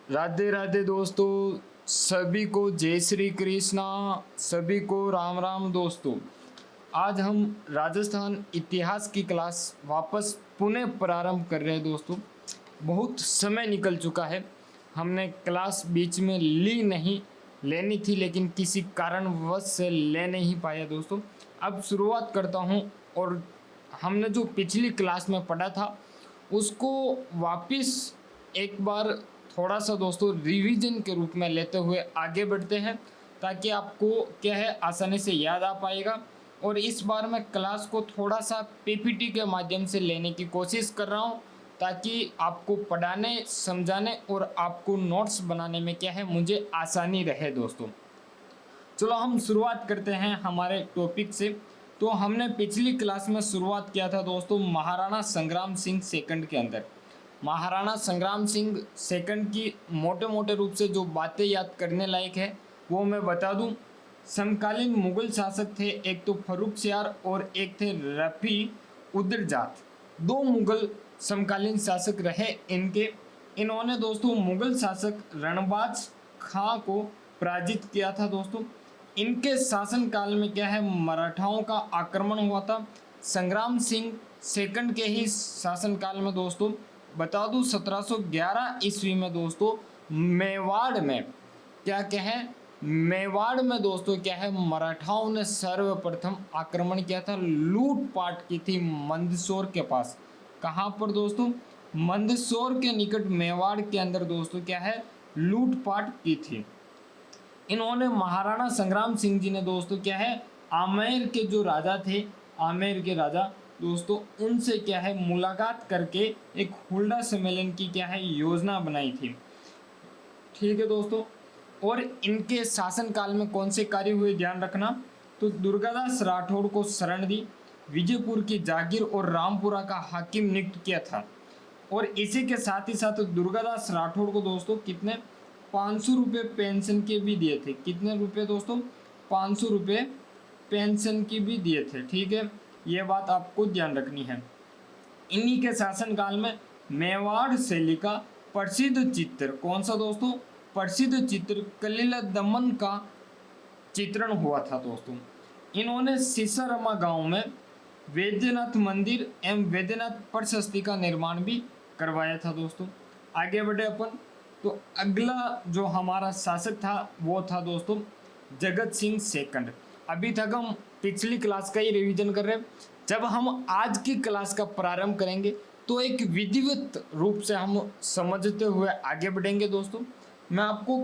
राधे राधे दोस्तों, सभी को जय श्री कृष्णा। सभी को राम राम दोस्तों। आज हम राजस्थान इतिहास की क्लास वापस पुनः प्रारंभ कर रहे हैं दोस्तों। बहुत समय निकल चुका है, हमने क्लास बीच में लेनी थी, लेकिन किसी कारणवश से ले नहीं पाया दोस्तों। अब शुरुआत करता हूं और हमने जो पिछली क्लास में पढ़ा था उसको वापस एक बार थोड़ा सा दोस्तों रिवीजन के रूप में लेते हुए आगे बढ़ते हैं, ताकि आपको क्या है आसानी से याद आ पाएगा। और इस बार मैं क्लास को थोड़ा सा पीपीटी के माध्यम से लेने की कोशिश कर रहा हूँ, ताकि आपको पढ़ाने समझाने और आपको नोट्स बनाने में क्या है मुझे आसानी रहे दोस्तों। चलो हम शुरुआत करते हैं हमारे टॉपिक से। तो हमने पिछली क्लास में शुरुआत किया था दोस्तों महाराणा संग्राम सिंह सेकंड के अंदर। महाराणा संग्राम सिंह सेकंड की मोटे मोटे रूप से जो बातें याद करने लायक है वो मैं बता दूं। समकालीन मुगल शासक थे, एक तो फर्रुखसियार और एक थे रफी उदरजात। दो मुगल समकालीन शासक रहे इन्होंने दोस्तों मुगल शासक रणबाज खां को पराजित किया था दोस्तों। इनके शासनकाल में क्या है मराठाओं का आक्रमण हुआ था। संग्राम सिंह सेकंड के ही शासनकाल में दोस्तों बता दूं 1711 ईस्वी में दोस्तों मेवाड़ में मेवाड़ में दोस्तों क्या है मराठाओं ने सर्वप्रथम आक्रमण किया था, लूटपाट की थी मंदसौर के पास। कहाँ पर दोस्तों? मंदसौर के निकट मेवाड़ के अंदर दोस्तों क्या है लूटपाट की थी। इन्होंने महाराणा संग्राम सिंह जी ने दोस्तों क्या है आमेर के जो राजा थे, आमेर के राजा दोस्तों उनसे क्या है मुलाकात करके एक हुल्डा सम्मेलन की क्या है योजना बनाई थी। ठीक है दोस्तों। और इनके शासनकाल में कौन से कार्य हुए ध्यान रखना, तो दुर्गादास राठौड़ को शरण दी, विजयपुर की जागीर और रामपुरा का हाकिम नियुक्त किया था। और इसी के साथ ही साथ दुर्गादास राठौड़ को दोस्तों कितने 500 रुपये पेंशन के भी दिए थे। कितने रुपए दोस्तों? 500 रुपये पेंशन की भी दिए थे। ठीक है, ये बात आपको ध्यान रखनी है। इन्हीं के शासनकाल में मेवाड़ शैली का प्रसिद्ध चित्र कौन सा दोस्तों? प्रसिद्ध चित्र कलीला दमन का चित्रण हुआ था दोस्तों। इन्होंने सिसारमा गांव में वैद्यनाथ मंदिर एवं वैद्यनाथ प्रशस्ति का निर्माण भी करवाया था दोस्तों। आगे बढ़े अपन, तो अगला जो हमारा शासक था वो था दोस्तों जगत सिंह सेकंड। अभी तक हम पिछली क्लास का ही रिवीजन कर रहे हैं। जब हम आज की क्लास का प्रारंभ करेंगे तो एक विधिवत रूप से हम समझते हुए आगे बढ़ेंगे दोस्तों। मैं आपको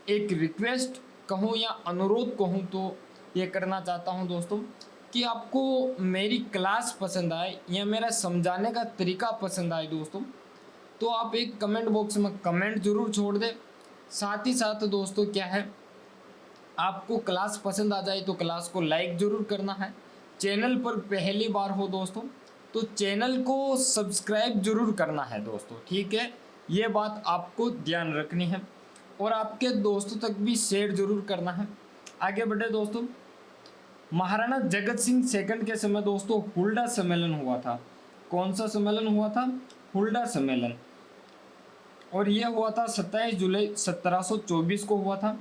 एक रिक्वेस्ट कहूँ या अनुरोध कहूँ तो ये करना चाहता हूँ दोस्तों कि आपको मेरी क्लास पसंद आए या मेरा समझाने का तरीका पसंद आए दोस्तों, तो आप एक कमेंट बॉक्स में कमेंट जरूर छोड़ दें। साथ ही साथ दोस्तों क्या है आपको क्लास पसंद आ जाए तो क्लास को लाइक जरूर करना है। चैनल पर पहली बार हो दोस्तों तो चैनल को सब्सक्राइब जरूर करना है दोस्तों। ठीक है, ये बात आपको ध्यान रखनी है और आपके दोस्तों तक भी शेयर जरूर करना है। आगे बढ़े दोस्तों। महाराणा जगत सिंह सेकंड के समय दोस्तों हुल्डा सम्मेलन हुआ था। कौन सा सम्मेलन हुआ था? हुल्डा सम्मेलन। और यह हुआ था 27 जुलाई 1724 को हुआ था।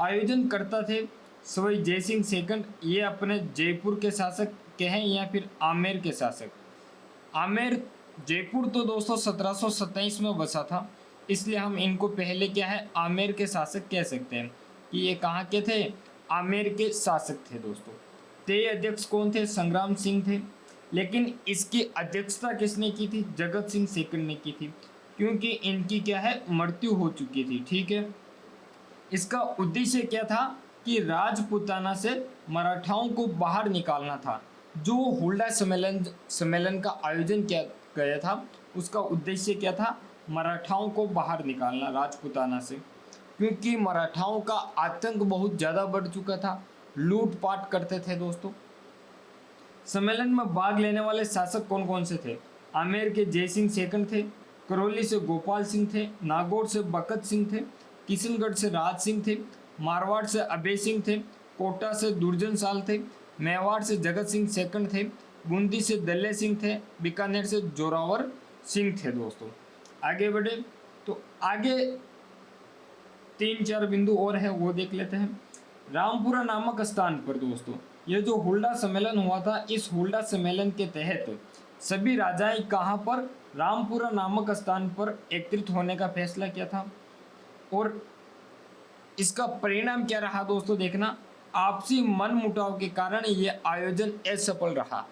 आयोजन करता थे सवाई जय सिंह सेकंड। ये अपने जयपुर के शासक के हैं या फिर आमेर के शासक। आमेर जयपुर तो दोस्तों 1727 में बसा था, इसलिए हम इनको पहले क्या है आमेर के शासक कह सकते हैं कि ये कहाँ के थे? आमेर के शासक थे दोस्तों। ते अध्यक्ष कौन थे? संग्राम सिंह थे। लेकिन इसकी अध्यक्षता किसने की थी? जगत सिंह सेकंड ने की थी, क्योंकि इनकी क्या है मृत्यु हो चुकी थी। ठीक है, इसका उद्देश्य क्या था कि राजपूताना से मराठाओं को बाहर निकालना था। जो हुल्डा सम्मेलन का आयोजन किया गया था उसका उद्देश्य क्या था? मराठाओं को बाहर निकालना राजपूताना से, क्योंकि मराठाओं का आतंक बहुत ज़्यादा बढ़ चुका था, लूटपाट करते थे दोस्तों। सम्मेलन में भाग लेने वाले शासक कौन कौन से थे? आमेर के जय सिंह सेकंड थे, करौली से गोपाल सिंह थे, नागौर से बकत सिंह थे, किशनगढ़ से राज सिंह थे, मारवाड़ से अभय सिंह थे, कोटा से दुर्जन साल थे, मेवाड़ से जगत सिंह सेकंड थे, बूंदी से दल्ले सिंह थे, बीकानेर से जोरावर सिंह थे दोस्तों। आगे बढ़े तो आगे 3-4 बिंदु और है वो देख लेते हैं। रामपुरा नामक स्थान पर दोस्तों ये जो हुल्डा सम्मेलन हुआ था, इस हुल्डा सम्मेलन के तहत सभी राजाएं कहाँ पर, रामपुरा नामक स्थान पर एकत्रित होने का फैसला किया था। और इसका परिणाम क्या रहा दोस्तों, देखना, आपसी मनमुटाव के कारण यह आयोजन असफल रहा।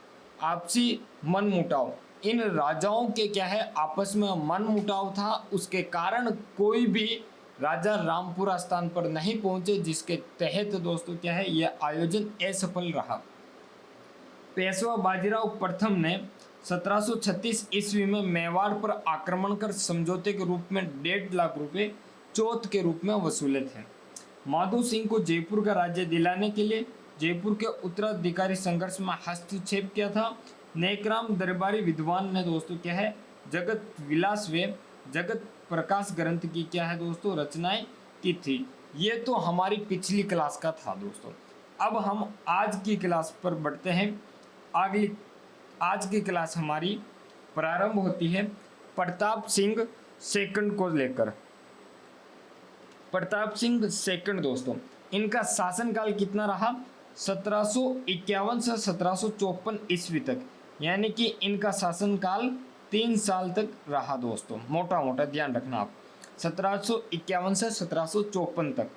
आपसी मनमुटाव, इन राजाओं के क्या है, आपस में मनमुटाव था, उसके कारण कोई भी राजा रामपुरा स्थान पर नहीं पहुंचे, जिसके तहत दोस्तों क्या है, यह आयोजन असफल रहा। पेशवा बाजीराव प्रथम ने 1736 ईस्वी में मेवाड़ पर आक्रमण कर समझौते के रूप में 1.5 लाख रुपए चौथ के रूप में वसूले थे। माधो सिंह को जयपुर का राज्य दिलाने के लिए जयपुर के उत्तराधिकारी संघर्ष में हस्तक्षेप किया था। नेकराम दरबारी विद्वान ने दोस्तों क्या है, जगत विलास व जगत प्रकाश ग्रंथ की क्या है दोस्तों रचनाएं की थी। ये तो हमारी पिछली क्लास का था दोस्तों। अब हम आज की क्लास पर बढ़ते हैं। अगली आज की क्लास हमारी प्रारंभ होती है प्रताप सिंह सेकंड को लेकर। प्रताप सिंह सेकंड दोस्तों, इनका शासनकाल कितना रहा, 1751 से 1754 ईस्वी तक, यानी कि इनका शासनकाल 3 साल तक रहा दोस्तों। मोटा मोटा ध्यान रखना आप, 1751 से 1754 तक।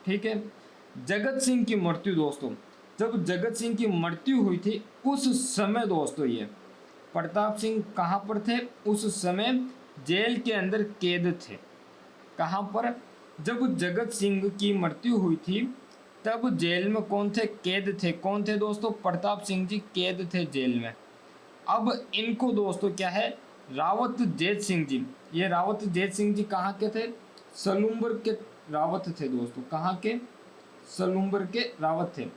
ठीक है। जगत सिंह की मृत्यु दोस्तों, जब जगत सिंह की मृत्यु हुई थी उस समय दोस्तों ये प्रताप सिंह कहाँ पर थे, उस समय जेल के अंदर कैद थे। कहाँ पर, जब जगत सिंह की मृत्यु हुई थी तब जेल में कौन थे, कैद थे। कौन थे दोस्तों, प्रताप सिंह जी कैद थे जेल में। अब इनको दोस्तों क्या है, रावत जैत सिंह जी, ये रावत जैत सिंह जी कहाँ के थे, सलूम्बर के रावत थे दोस्तों। कहाँ के, सलूम्बर के रावत थे।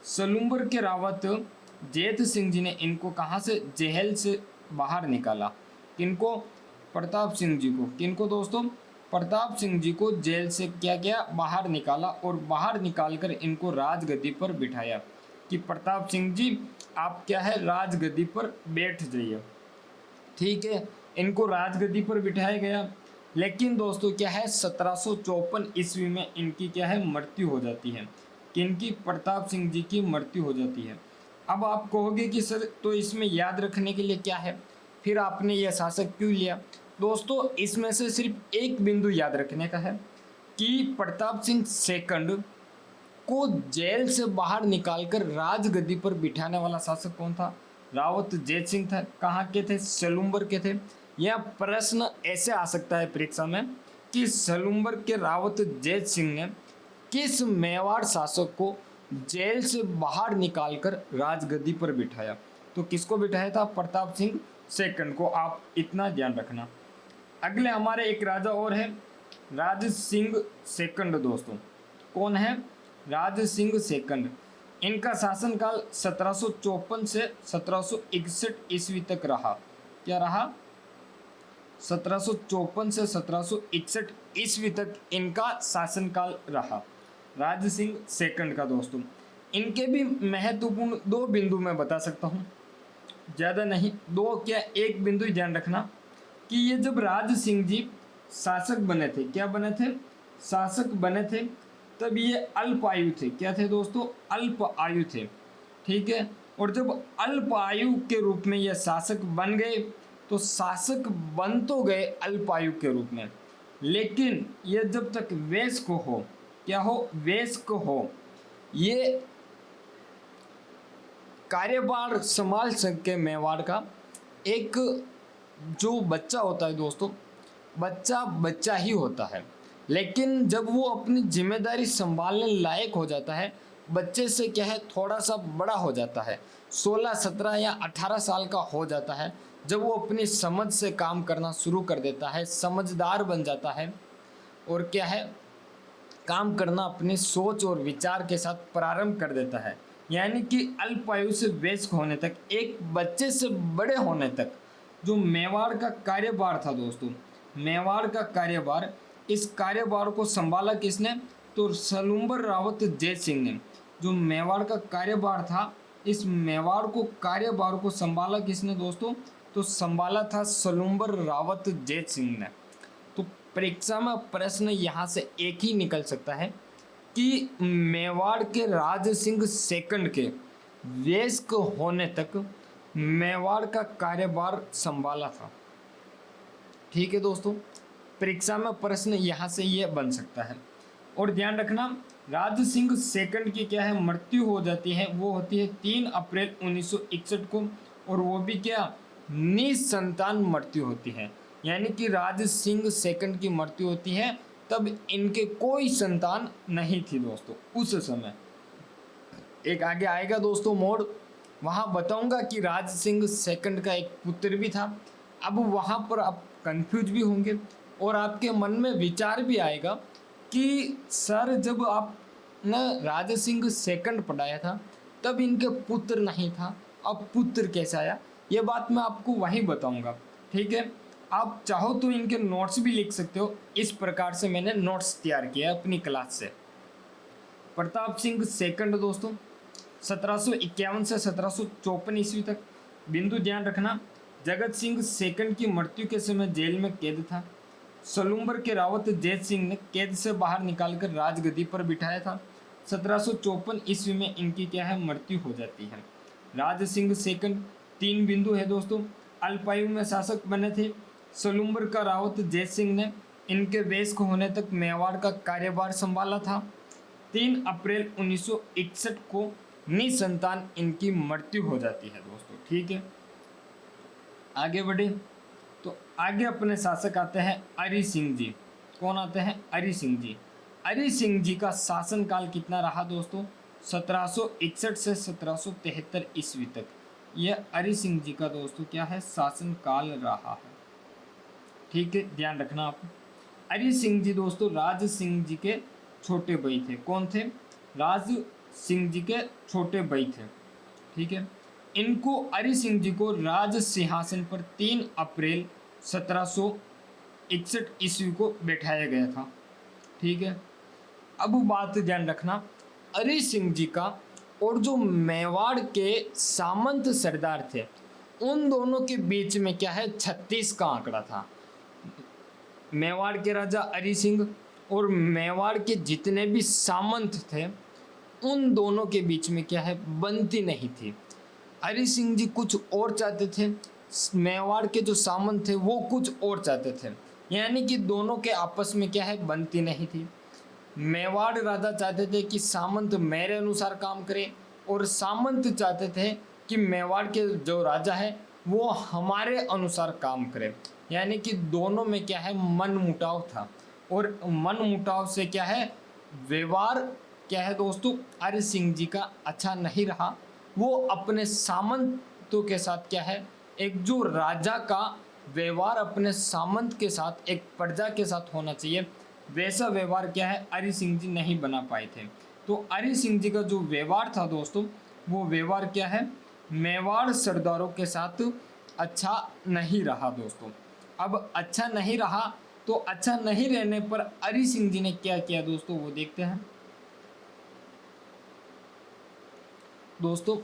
सलूम्बर के रावत जैत सिंह जी ने इनको कहाँ से, जेल से बाहर निकाला। किनको, प्रताप सिंह जी को। किनको दोस्तों, प्रताप सिंह जी को जेल से क्या किया, बाहर निकाला, और बाहर निकालकर इनको राजगद्दी पर बिठाया कि प्रताप सिंह जी आप क्या है, राजगद्दी पर बैठ जाइए। ठीक है, इनको राजगद्दी पर बिठाया गया। लेकिन दोस्तों क्या है, 1754 ईस्वी में इनकी क्या है, मृत्यु हो जाती है। किनकी, प्रताप सिंह जी की मृत्यु हो जाती है। अब आप कहोगे कि सर तो इसमें याद रखने के लिए क्या है, फिर आपने यह शासक क्यों लिया। दोस्तों इसमें से सिर्फ एक बिंदु याद रखने का है कि प्रताप सिंह सेकंड को जेल से बाहर निकालकर राजगद्दी पर बिठाने वाला शासक कौन था, रावत जैत सिंह था। कहाँ के थे, सलूम्बर के थे। यह प्रश्न ऐसे आ सकता है परीक्षा में कि सलूम्बर के रावत जैत सिंह ने किस मेवाड़ शासक को जेल से बाहर निकालकर राजगद्दी पर बिठाया, तो किसको बिठाया था, प्रताप सिंह सेकंड को। आप इतना ध्यान रखना। अगले हमारे एक राजा और है, राज सिंह सेकंड दोस्तों। कौन है, राज सिंह सेकंड। इनका शासनकाल 1754 से 1761 ईस्वी तक रहा। क्या रहा, 1754 से 1761 ईस्वी तक इनका शासनकाल रहा, राज सिंह सेकंड का दोस्तों। इनके भी महत्वपूर्ण 2 बिंदु मैं बता सकता हूँ, ज़्यादा नहीं, 2 क्या 1 बिंदु ही ध्यान रखना कि ये जब राज सिंह जी शासक बने थे, क्या बने थे, शासक बने थे, तब ये अल्प आयु थे। क्या थे दोस्तों, अल्प आयु थे। ठीक है। और जब अल्प आयु के रूप में ये शासक बन गए तो शासक बन तो गए अल्प आयु के रूप में, लेकिन ये जब तक वयस्क हो, क्या हो, वयस्क हो, ये कार्यभार संभाल सके मेवाड़ का। एक जो बच्चा होता है दोस्तों, बच्चा बच्चा ही होता है, लेकिन जब वो अपनी जिम्मेदारी संभालने लायक हो जाता है, बच्चे से क्या है, थोड़ा सा बड़ा हो जाता है, 16, 17 या 18 साल का हो जाता है, जब वो अपनी समझ से काम करना शुरू कर देता है, समझदार बन जाता है, और क्या है, काम करना अपनी सोच और विचार के साथ प्रारंभ कर देता है। यानी कि अल्पायु से वयस्क होने तक, एक बच्चे से बड़े होने तक जो मेवाड़ का कार्यभार था दोस्तों, मेवाड़ का कार्यभार, इस कार्यभार को संभाला किसने, तो सलूम्बर रावत जैत सिंह ने। जो मेवाड़ का कार्यभार था, इस मेवाड़ को कार्यभार को संभाला किसने दोस्तों, तो संभाला था सलूम्बर रावत जैत सिंह ने। तो परीक्षा में प्रश्न यहाँ से एक ही निकल सकता है कि मेवाड़ के राज सिंह सेकंड के वयस्क होने तक मेवाड़ का कार्यभार संभाला था। ठीक है दोस्तों, परीक्षा में प्रश्न यहाँ से ये बन सकता है। और ध्यान रखना, राज सिंह सेकंड की क्या है मृत्यु हो जाती है, वो होती है 3 अप्रैल 1961 को, और वो भी क्या निसंतान मृत्यु होती है। यानी कि राज सिंह सेकंड की मृत्यु होती है तब इनके कोई संतान नहीं थी दोस्तों उस समय। एक आगे आएगा दोस्तों मोड़, वहाँ बताऊंगा कि राज सिंह सेकंड का एक पुत्र भी था। अब वहाँ पर आप कंफ्यूज भी होंगे और आपके मन में विचार भी आएगा कि सर जब आपने राज सिंह सेकंड पढ़ाया था तब इनके पुत्र नहीं था, अब पुत्र कैसे आया, ये बात मैं आपको वहीं बताऊंगा। ठीक है, आप चाहो तो इनके नोट्स भी लिख सकते हो। इस प्रकार से मैंने नोट्स तैयार किया अपनी क्लास से। प्रताप सिंह सेकंड दोस्तों 1751 से 1754 ईस्वी तक। बिंदु ध्यान रखना, जगत सिंह सेकंड की मृत्यु के समय जेल में कैद था। सलूम्बर के रावत जैत सिंह ने कैद से बाहर निकालकर राजगद्दी पर बिठाया था। 1754 ईस्वी में इनकी क्या है मृत्यु हो जाती है। राज सिंह सेकंड 3 बिंदु है दोस्तों, अल्पायु में शासक बने थे। सलूम्बर का रावत जैत सिंह ने इनके वयस्क होने तक मेवाड़ का कार्यभार संभाला था। 3 अप्रैल 1961 को निसंतान इनकी मृत्यु हो जाती है दोस्तों। ठीक है, आगे बढ़े तो आगे अपने शासक आते हैं अरि सिंह जी। कौन आते हैं? अरि सिंह जी। अरि सिंह जी का शासनकाल कितना रहा दोस्तों? 1761 से 1773 ईस्वी तक। यह अरि सिंह जी का दोस्तों क्या है शासनकाल रहा है। ठीक है, ध्यान रखना आप। अरि सिंह जी दोस्तों राज सिंह जी के छोटे भाई थे। कौन थे? राज सिंह जी के छोटे भाई थे। ठीक है, इनको अरि सिंह जी को राज सिंहासन पर 3 अप्रैल 1761 ईस्वी को बैठाया गया था। ठीक है, अब बात ध्यान रखना, अरि सिंह जी का और जो मेवाड़ के सामंत सरदार थे उन दोनों के बीच में क्या है 36 का आंकड़ा था। मेवाड़ के राजा अरि सिंह और मेवाड़ के जितने भी सामंत थे उन दोनों के बीच में क्या है बनती नहीं थी। अरि सिंह जी कुछ और चाहते थे, मेवाड़ के जो सामंत थे वो कुछ और चाहते थे, यानी कि दोनों के आपस में क्या है बनती नहीं थी। मेवाड़ राजा चाहते थे कि सामंत मेरे अनुसार काम करे और सामंत चाहते थे कि मेवाड़ के जो राजा है वो हमारे अनुसार काम करे, यानी कि दोनों में क्या है मन मुटाव था। और मन मुटाव से क्या है व्यवहार क्या है दोस्तों अरि सिंह जी का अच्छा नहीं रहा। वो अपने सामंतों के साथ क्या है एक जो राजा का व्यवहार अपने सामंत के साथ एक प्रजा के साथ होना चाहिए वैसा व्यवहार क्या है अरि सिंह जी नहीं बना पाए थे। तो अरि सिंह जी का जो व्यवहार था दोस्तों वो व्यवहार क्या है मेवाड़ सरदारों के साथ अच्छा नहीं रहा दोस्तों। अब अच्छा नहीं रहा तो अच्छा नहीं रहने पर अरि सिंह जी ने क्या किया दोस्तों वो देखते हैं। दोस्तों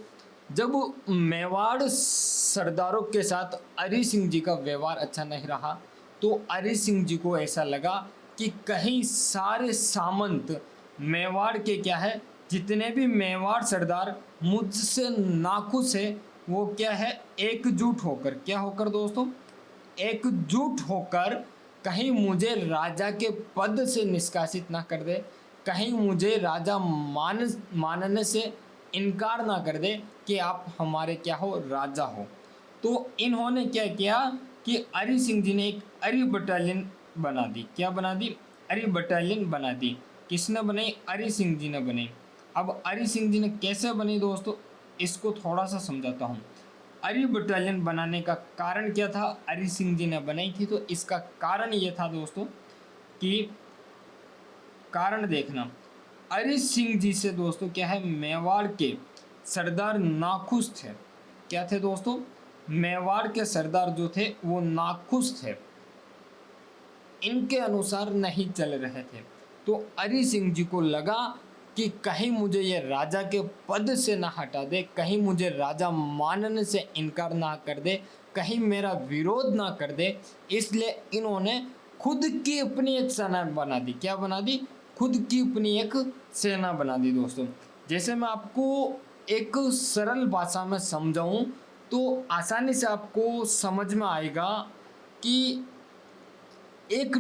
जब मेवाड़ सरदारों के साथ अरि सिंह जी का व्यवहार अच्छा नहीं रहा तो अरि सिंह जी को ऐसा लगा कि कहीं सारे सामंत मेवाड़ के क्या है जितने भी मेवाड़ सरदार मुझसे नाखुश है वो क्या है एकजुट होकर क्या होकर दोस्तों एकजुट होकर कहीं मुझे राजा के पद से निष्कासित ना कर दे, कहीं मुझे राजा मानने से इनकार ना कर दे कि आप हमारे क्या हो राजा हो। तो इन्होंने क्या किया कि अरि सिंह जी ने एक अरि बटालियन बना दी। क्या बना दी? अरि बटालियन बना दी। किसने बनाई? अरि सिंह जी ने बनाई। अब अरि सिंह जी ने कैसे बनी दोस्तों इसको थोड़ा सा समझाता हूँ। अरि बटालियन बनाने का कारण क्या था? अरि सिंह जी ने बनाई थी तो इसका कारण ये था दोस्तों कि कारण देखना अरि सिंह जी से दोस्तों क्या है मेवाड़ के सरदार नाखुश थे। क्या थे दोस्तों? मेवाड़ के सरदार जो थे वो नाखुश थे, इनके अनुसार नहीं चल रहे थे। तो अरि सिंह जी को लगा कि कहीं मुझे ये राजा के पद से ना हटा दे, कहीं मुझे राजा मानने से इनकार ना कर दे, कहीं मेरा विरोध ना कर दे, इसलिए इन्होंने खुद की अपनी एक सेना बना दी। क्या बना दी? खुद की अपनी एक सेना बना दी दोस्तों। जैसे मैं आपको एक सरल भाषा में समझाऊं तो आसानी से आपको समझ में आएगा कि एक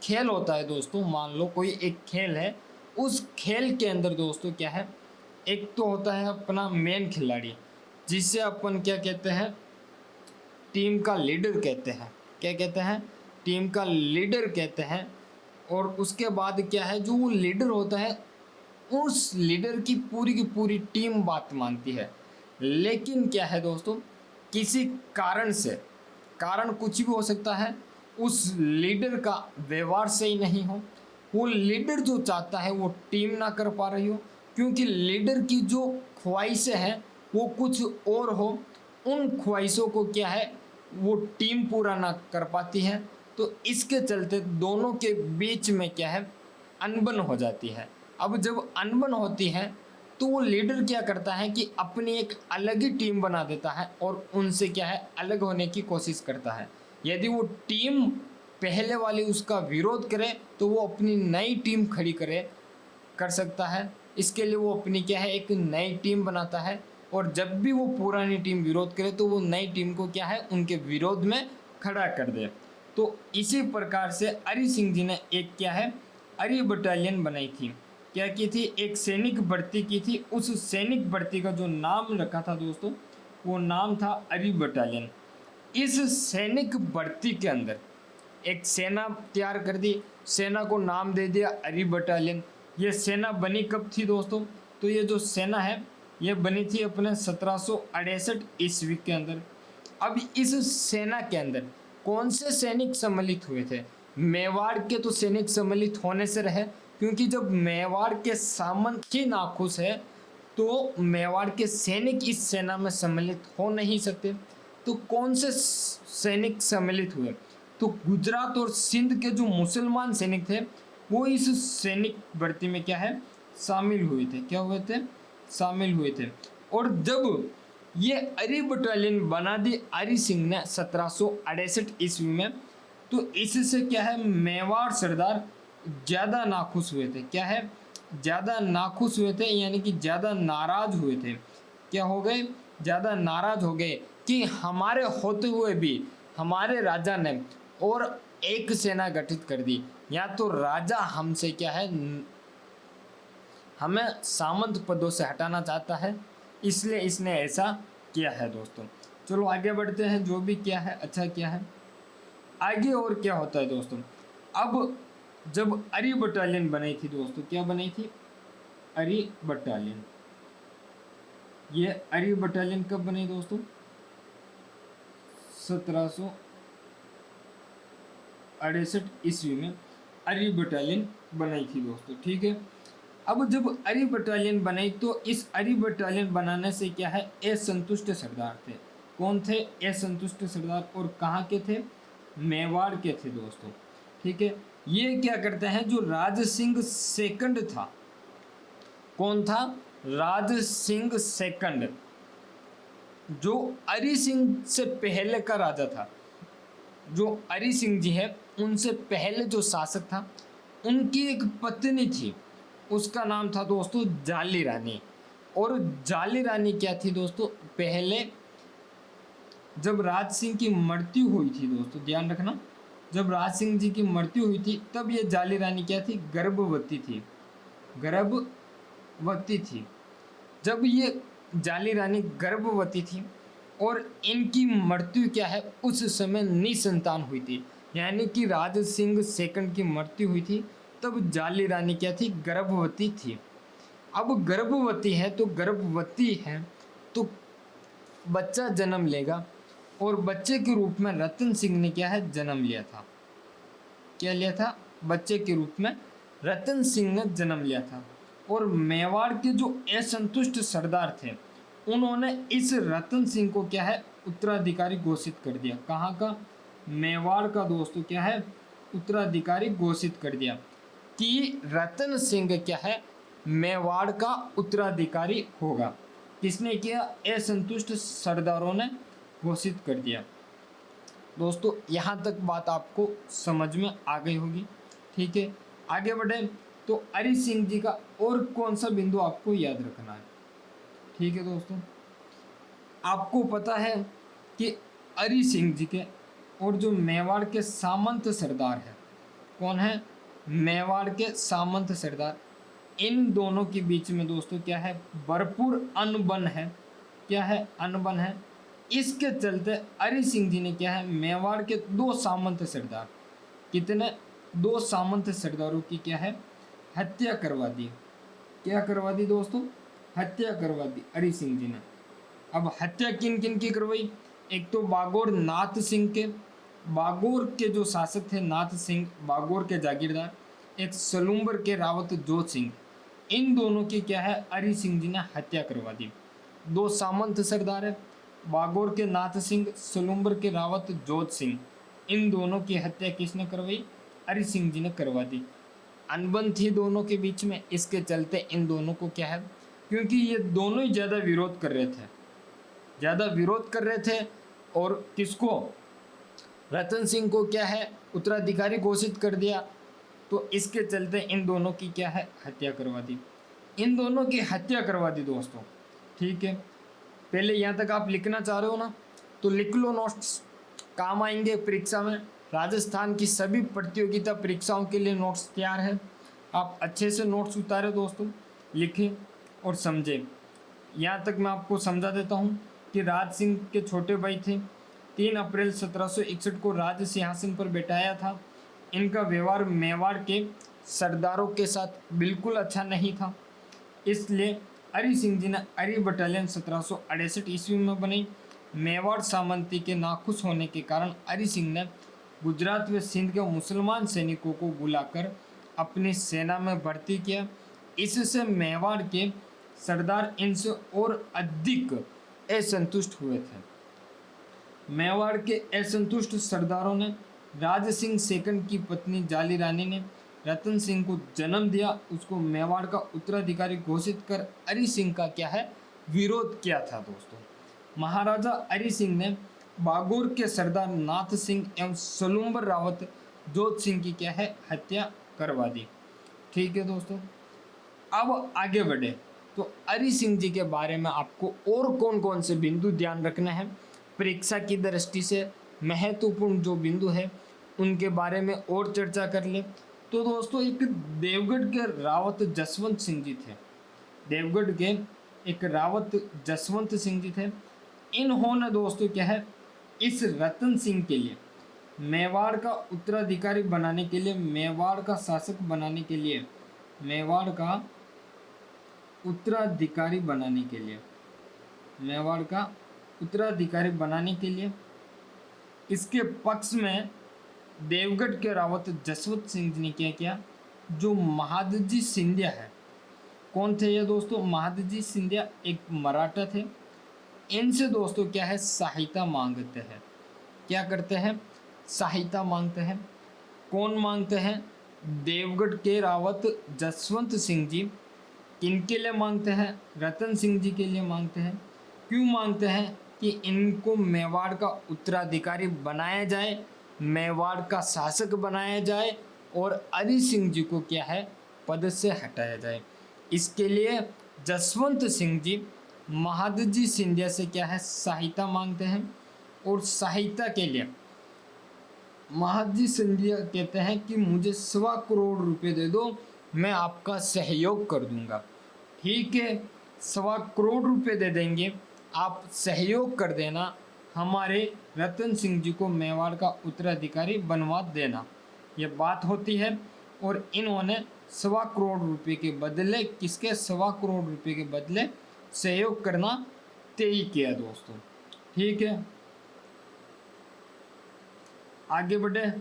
खेल होता है दोस्तों, मान लो कोई एक खेल है, उस खेल के अंदर दोस्तों क्या है, एक तो होता है अपना मेन खिलाड़ी, जिसे अपन क्या कहते हैं, टीम का लीडर कहते हैं। क्या कहते हैं? टीम का लीडर कहते हैं। और उसके बाद क्या है, जो वो लीडर होता है, उस लीडर की पूरी टीम बात मानती है। लेकिन क्या है दोस्तों, किसी कारण से, कारण कुछ भी हो सकता है, उस लीडर का व्यवहार सही नहीं हो, वो लीडर जो चाहता है वो टीम ना कर पा रही हो, क्योंकि लीडर की जो ख्वाहिशें हैं वो कुछ और हो, उन ख्वाहिशों को क्या है वो टीम पूरा ना कर पाती है। तो इसके चलते दोनों के बीच में क्या है, अनबन हो जाती है। अब जब अनबन होती है तो वो लीडर क्या करता है कि अपनी एक अलग ही टीम बना देता है और उनसे क्या है, अलग होने की कोशिश करता है। यदि वो टीम पहले वाली उसका विरोध करे तो वो अपनी नई टीम खड़ी कर सकता है। इसके लिए वो अपनी क्या है, एक नई टीम बनाता है। और जब भी वो पुरानी टीम विरोध करे तो वो नई टीम को क्या है, उनके विरोध में खड़ा कर दे। तो इसी प्रकार से अरि सिंह जी ने एक क्या है, अरि बटालियन बनाई थी। क्या की थी? एक सैनिक भर्ती की थी। उस सैनिक भर्ती का जो नाम रखा था दोस्तों, वो नाम था अरि बटालियन। इस सैनिक भर्ती के अंदर एक सेना तैयार कर दी, सेना को नाम दे दिया अरि बटालियन। ये सेना बनी कब थी दोस्तों? तो ये जो सेना है ये बनी थी अपने 1768 ईस्वी के अंदर। अब इस सेना के अंदर कौन से सैनिक सम्मिलित हुए थे? मेवाड़ के तो सैनिक सम्मिलित होने से रहे, क्योंकि जब मेवाड़ के सामंत ही नाखुश है तो मेवाड़ के सैनिक इस सेना में सम्मिलित हो नहीं सकते। तो कौन से सैनिक सम्मिलित हुए? तो गुजरात और सिंध के जो मुसलमान सैनिक थे वो इस सैनिक भर्ती में क्या है, शामिल हुए थे। क्या हुए थे? शामिल हुए थे। और जब ये अरि बटालियन बना दी अरि सिंह ने 1768 ईस्वी में, तो इससे क्या है, मेवाड़ सरदार ज़्यादा नाखुश हुए थे। क्या है? ज़्यादा नाखुश हुए थे, यानी कि ज़्यादा नाराज हुए थे। क्या हो गए? ज़्यादा नाराज हो गए कि हमारे होते हुए भी हमारे राजा ने और एक सेना गठित कर दी, या तो राजा हमसे क्या है, हमें सामंत पदों से हटाना चाहता है, इसलिए इसने ऐसा किया है दोस्तों। चलो आगे बढ़ते हैं, जो भी क्या है अच्छा किया है। आगे और क्या होता है दोस्तों, अब जब अरि बटालियन बनी थी दोस्तों, क्या बनी थी? अरि बटालियन। ये अरि बटालियन कब बनी दोस्तों? 1768 ईस्वी में अरि बटालियन बनाई थी दोस्तों। ठीक है। अब जब अरि बटालियन बनाई तो इस अरि बटालियन बनाने से क्या है, असंतुष्ट सरदार थे। कौन थे? असंतुष्ट सरदार। और कहाँ के थे? मेवाड़ के थे दोस्तों। ठीक है। ये क्या करते हैं, जो राज सिंह सेकंड था, कौन था? राज सिंह सेकंड, जो अरि सिंह से पहले का राजा था। जो अरि सिंह जी है उनसे पहले जो शासक था, उनकी एक पत्नी थी, उसका नाम था दोस्तों जाली रानी। और जाली रानी क्या थी दोस्तों, पहले जब राज सिंह की मृत्यु हुई थी दोस्तों, ध्यान रखना, जब राज सिंह जी की मृत्यु हुई थी तब ये जाली रानी क्या थी, गर्भवती थी। गर्भवती थी। जब ये जाली रानी गर्भवती थी और इनकी मृत्यु क्या है, उस समय निसंतान हुई थी, यानी कि राज सिंह सेकंड की मृत्यु हुई थी, तब जाली रानी क्या थी, गर्भवती थी। अब गर्भवती है तो बच्चा जन्म लेगा, और बच्चे के रूप में रतन सिंह ने क्या है, जन्म लिया था। क्या लिया था? बच्चे के रूप में रतन सिंह ने जन्म लिया था। और मेवाड़ के जो असंतुष्ट सरदार थे, उन्होंने इस रतन सिंह को क्या है, उत्तराधिकारी घोषित कर दिया। कहाँ का? मेवाड़ का दोस्तों क्या है, उत्तराधिकारी घोषित कर दिया कि रतन सिंह क्या है, मेवाड़ का उत्तराधिकारी होगा। किसने किया? असंतुष्ट सरदारों ने घोषित कर दिया। दोस्तों यहाँ तक बात आपको समझ में आ गई होगी। ठीक है, आगे बढ़े तो अरि सिंह जी का और कौन सा बिंदु आपको याद रखना है। ठीक है दोस्तों, आपको पता है कि अरि सिंह जी के और जो मेवाड़ के सामंत सरदार है, कौन है, मेवाड़ के सामंत सरदार, इन दोनों के बीच में दोस्तों क्या है, भरपूर अनबन है। क्या है, अनबन है। इसके चलते अरि सिंह जी ने क्या है, मेवाड़ के दो सामंत सरदार, कितने, दो सामंत सरदारों की क्या है, हत्या करवा दी। क्या करवा दी दोस्तों, हत्या करवा दी अरि सिंह जी ने। अब हत्या किन किन की करवाई, एक तो बागोर नाथ सिंह के, बागोर के जो शासक थे नाथ सिंह, बागोर के जागीरदार, एक सलूम्बर के रावत जोत सिंह, इन दोनों की क्या है, अरि सिंह जी ने हत्या करवा दी। दो सामंत सरदार है, बागोर के नाथ सिंह, सलूम्बर के रावत जोत सिंह, इन दोनों की हत्या किसने करवाई, अरि सिंह जी ने करवा दी। अनबन थी दोनों के बीच में, इसके चलते इन दोनों को क्या है, क्योंकि ये दोनों ही ज़्यादा विरोध कर रहे थे, ज़्यादा विरोध कर रहे थे, और किसको, रतन सिंह को क्या है, उत्तराधिकारी घोषित कर दिया, तो इसके चलते इन दोनों की क्या है, हत्या करवा दी। इन दोनों की हत्या करवा दी दोस्तों। ठीक है, पहले यहाँ तक आप लिखना चाह रहे हो ना, तो लिख लो, नोट्स काम आएंगे परीक्षा में। राजस्थान की सभी प्रतियोगिता परीक्षाओं के लिए नोट्स तैयार है, आप अच्छे से नोट्स उतारे दोस्तों, लिखें और समझें। यहाँ तक मैं आपको समझा देता हूँ कि राज सिंह के छोटे भाई थे, 3 अप्रैल 1761 को राज सिंहासन पर बैठाया था। इनका व्यवहार मेवाड़ के सरदारों के साथ बिल्कुल अच्छा नहीं था, इसलिए अरि सिंह जी ने अरि बटालियन 1768 ईस्वी में बनाई। मेवाड़ सामंती के नाखुश होने के कारण अरि सिंह ने गुजरात व सिंध के मुसलमान सैनिकों को बुलाकर अपनी सेना में भर्ती किया। इससे मेवाड़ के सरदार इनसे और अधिक असंतुष्ट हुए थे। मेवाड़ के असंतुष्ट सरदारों ने राज सिंह सेकंड की पत्नी जाली रानी ने रतन सिंह को जन्म दिया, उसको मेवाड़ का उत्तराधिकारी घोषित कर अरि सिंह का क्या है, विरोध किया था दोस्तों। महाराजा अरि सिंह ने बागोर के सरदार नाथ सिंह एवं सलूम्बर रावत जोत सिंह की क्या है, हत्या करवा दी। ठीक है दोस्तों, अब आगे बढ़े तो अरि सिंह जी के बारे में आपको और कौन कौन से बिंदु ध्यान रखना है, परीक्षा की दृष्टि से महत्वपूर्ण जो बिंदु है उनके बारे में और चर्चा कर ले। तो दोस्तों एक देवगढ़ के रावत जसवंत सिंह जी थे, देवगढ़ के एक रावत जसवंत सिंह जी थे। इन्होंने दोस्तों क्या है, इस रतन सिंह के लिए, मेवाड़ का उत्तराधिकारी बनाने के लिए, मेवाड़ का शासक बनाने के लिए, मेवाड़ का उत्तराधिकारी बनाने के लिए, मेवाड़ का उत्तराधिकारी बनाने के लिए इसके पक्ष में देवगढ़ के रावत जसवंत सिंह जी ने क्या किया, जो महादजी सिंधिया है, कौन थे ये दोस्तों, महादजी सिंधिया एक मराठा थे, इनसे दोस्तों क्या है, सहायता मांगते हैं। क्या करते हैं, सहायता मांगते हैं। कौन मांगते हैं, देवगढ़ के रावत जसवंत सिंह जी। किनके लिए मांगते हैं, रतन सिंह जी के लिए मांगते हैं। क्यों मांगते हैं, कि इनको मेवाड़ का उत्तराधिकारी बनाया जाए, मेवाड़ का शासक बनाया जाए, और अरि सिंह जी को क्या है, पद से हटाया जाए। इसके लिए जसवंत सिंह जी महादजी सिंधिया से क्या है, सहायता मांगते हैं। और सहायता के लिए महादजी सिंधिया कहते हैं कि मुझे 1.25 करोड़ रुपए दे दो, मैं आपका सहयोग कर दूंगा। ठीक है, 1.25 करोड़ रुपए दे देंगे, आप सहयोग कर देना, हमारे रतन सिंह जी को मेवाड़ का उत्तराधिकारी बनवा देना, ये बात होती है। और इन्होंने 1.25 करोड़ रुपए के बदले, किसके, 1.25 करोड़ रुपए के बदले सहयोग करना तय किया दोस्तों। ठीक है, आगे बढ़े,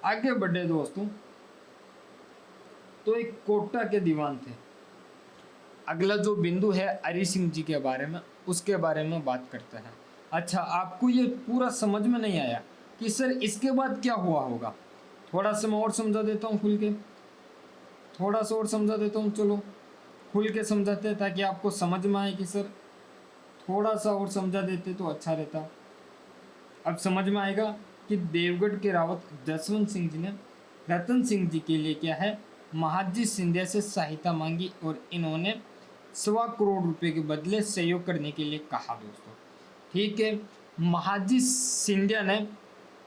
आगे बढ़े दोस्तों। तो एक कोटा के दीवान थे। अगला जो बिंदु है अरि सिंह जी के बारे में, उसके बारे में बात करते हैं। अच्छा, आपको ये पूरा समझ में नहीं आया कि सर इसके बाद क्या हुआ होगा, थोड़ा सा मैं और समझा देता हूँ खुल के, थोड़ा सा और समझा देता हूँ। चलो खुल के समझाते हैं ताकि आपको समझ में आए कि सर थोड़ा सा और समझा देते तो अच्छा रहता। अब समझ में आएगा कि देवगढ़ के रावत जसवंत सिंह जी ने रतन सिंह जी के लिए क्या है महादजी सिंधिया से सहायता मांगी और इन्होंने 1.25 करोड़ रुपए के बदले सहयोग करने के लिए कहा दोस्तों। ठीक है, महादजी सिंधिया ने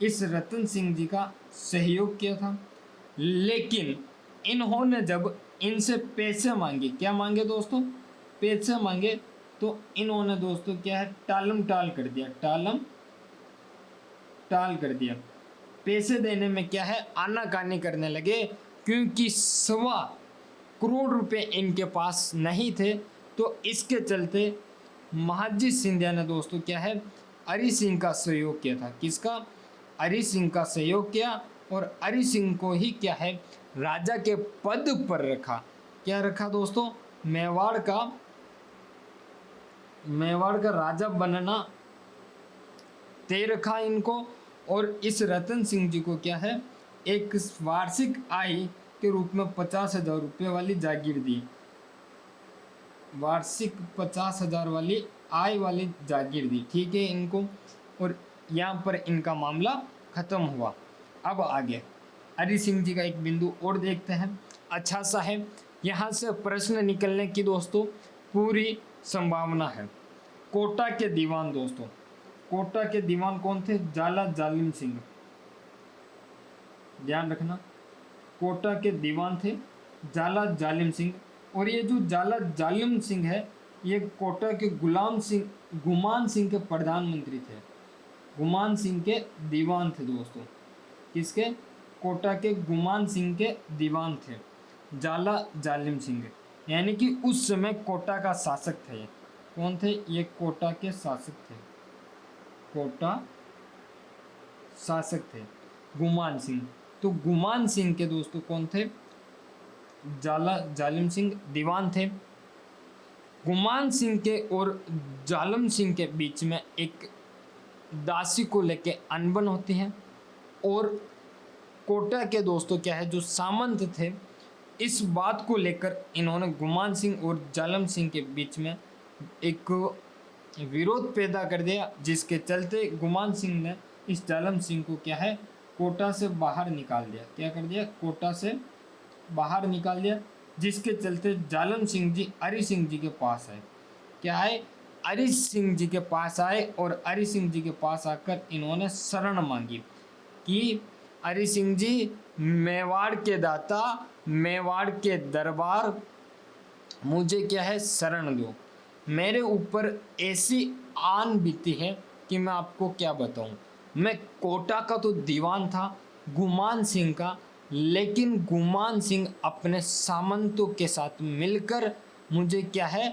इस रतन सिंह जी का सहयोग किया था, लेकिन इन्होंने जब इनसे पैसे मांगे, क्या मांगे दोस्तों, पैसे मांगे, तो इन्होंने दोस्तों क्या है टालम टाल कर दिया, टालम टाल कर दिया। पैसे देने में क्या है आनाकानी करने लगे, क्योंकि 1.25 करोड़ रुपए इनके पास नहीं थे। तो इसके चलते महादजी सिंधिया ने दोस्तों क्या है हरि सिंह का सहयोग किया था। किसका, हरि सिंह का सहयोग किया, और हरि सिंह को ही क्या है राजा के पद पर रखा। क्या रखा दोस्तों, मेवाड़ का राजा बनना तय रखा इनको। और इस रतन सिंह जी को क्या है एक वार्षिक आय के रूप में 50,000 रुपये वाली जागीर दी, वार्षिक 50,000 वाली आय वाली जागीर दी। ठीक है इनको, और यहाँ पर इनका मामला खत्म हुआ। अब आगे हरि सिंह जी का एक बिंदु और देखते हैं, अच्छा सा है, यहाँ से प्रश्न निकलने की दोस्तों पूरी संभावना है। कोटा के दीवान दोस्तों, कोटा के दीवान कौन थे, जाला जालिम सिंह, ध्यान रखना, कोटा के दीवान थे जाला जालिम सिंह। और ये जो जाला जालिम सिंह है ये कोटा के गुमान सिंह के प्रधानमंत्री थे, गुमान सिंह के दीवान थे दोस्तों। किसके, कोटा के गुमान सिंह के दीवान थे जाला जालिम सिंह, यानी कि उस समय कोटा का शासक थे। कौन थे, ये कोटा के शासक थे, कोटा शासक थे गुमान सिंह। तो गुमान सिंह के दोस्तों कौन थे, जाला जालिम सिंह दीवान थे। गुमान सिंह के और जालिम सिंह के बीच में एक दासी को लेके अनबन होती है, और कोटा के दोस्तों क्या है जो सामंत थे, इस बात को लेकर इन्होंने गुमान सिंह और जालिम सिंह के बीच में एक विरोध पैदा कर दिया, जिसके चलते गुमान सिंह ने इस जालिम सिंह को क्या है कोटा से बाहर निकाल दिया। क्या कर दिया, कोटा से बाहर निकाल दिया, जिसके चलते जालिम सिंह जी हरि सिंह जी के पास आए। क्या है, हरि सिंह जी के पास आए, और हरि सिंह जी के पास आकर इन्होंने शरण मांगी कि हरि सिंह जी मेवाड़ के दाता, मेवाड़ के दरबार, मुझे क्या है शरण दो, मेरे ऊपर ऐसी आन बीती है कि मैं आपको क्या बताऊं। मैं कोटा का तो दीवान था गुमान सिंह का, लेकिन गुमान सिंह अपने सामंतों के साथ मिलकर मुझे क्या है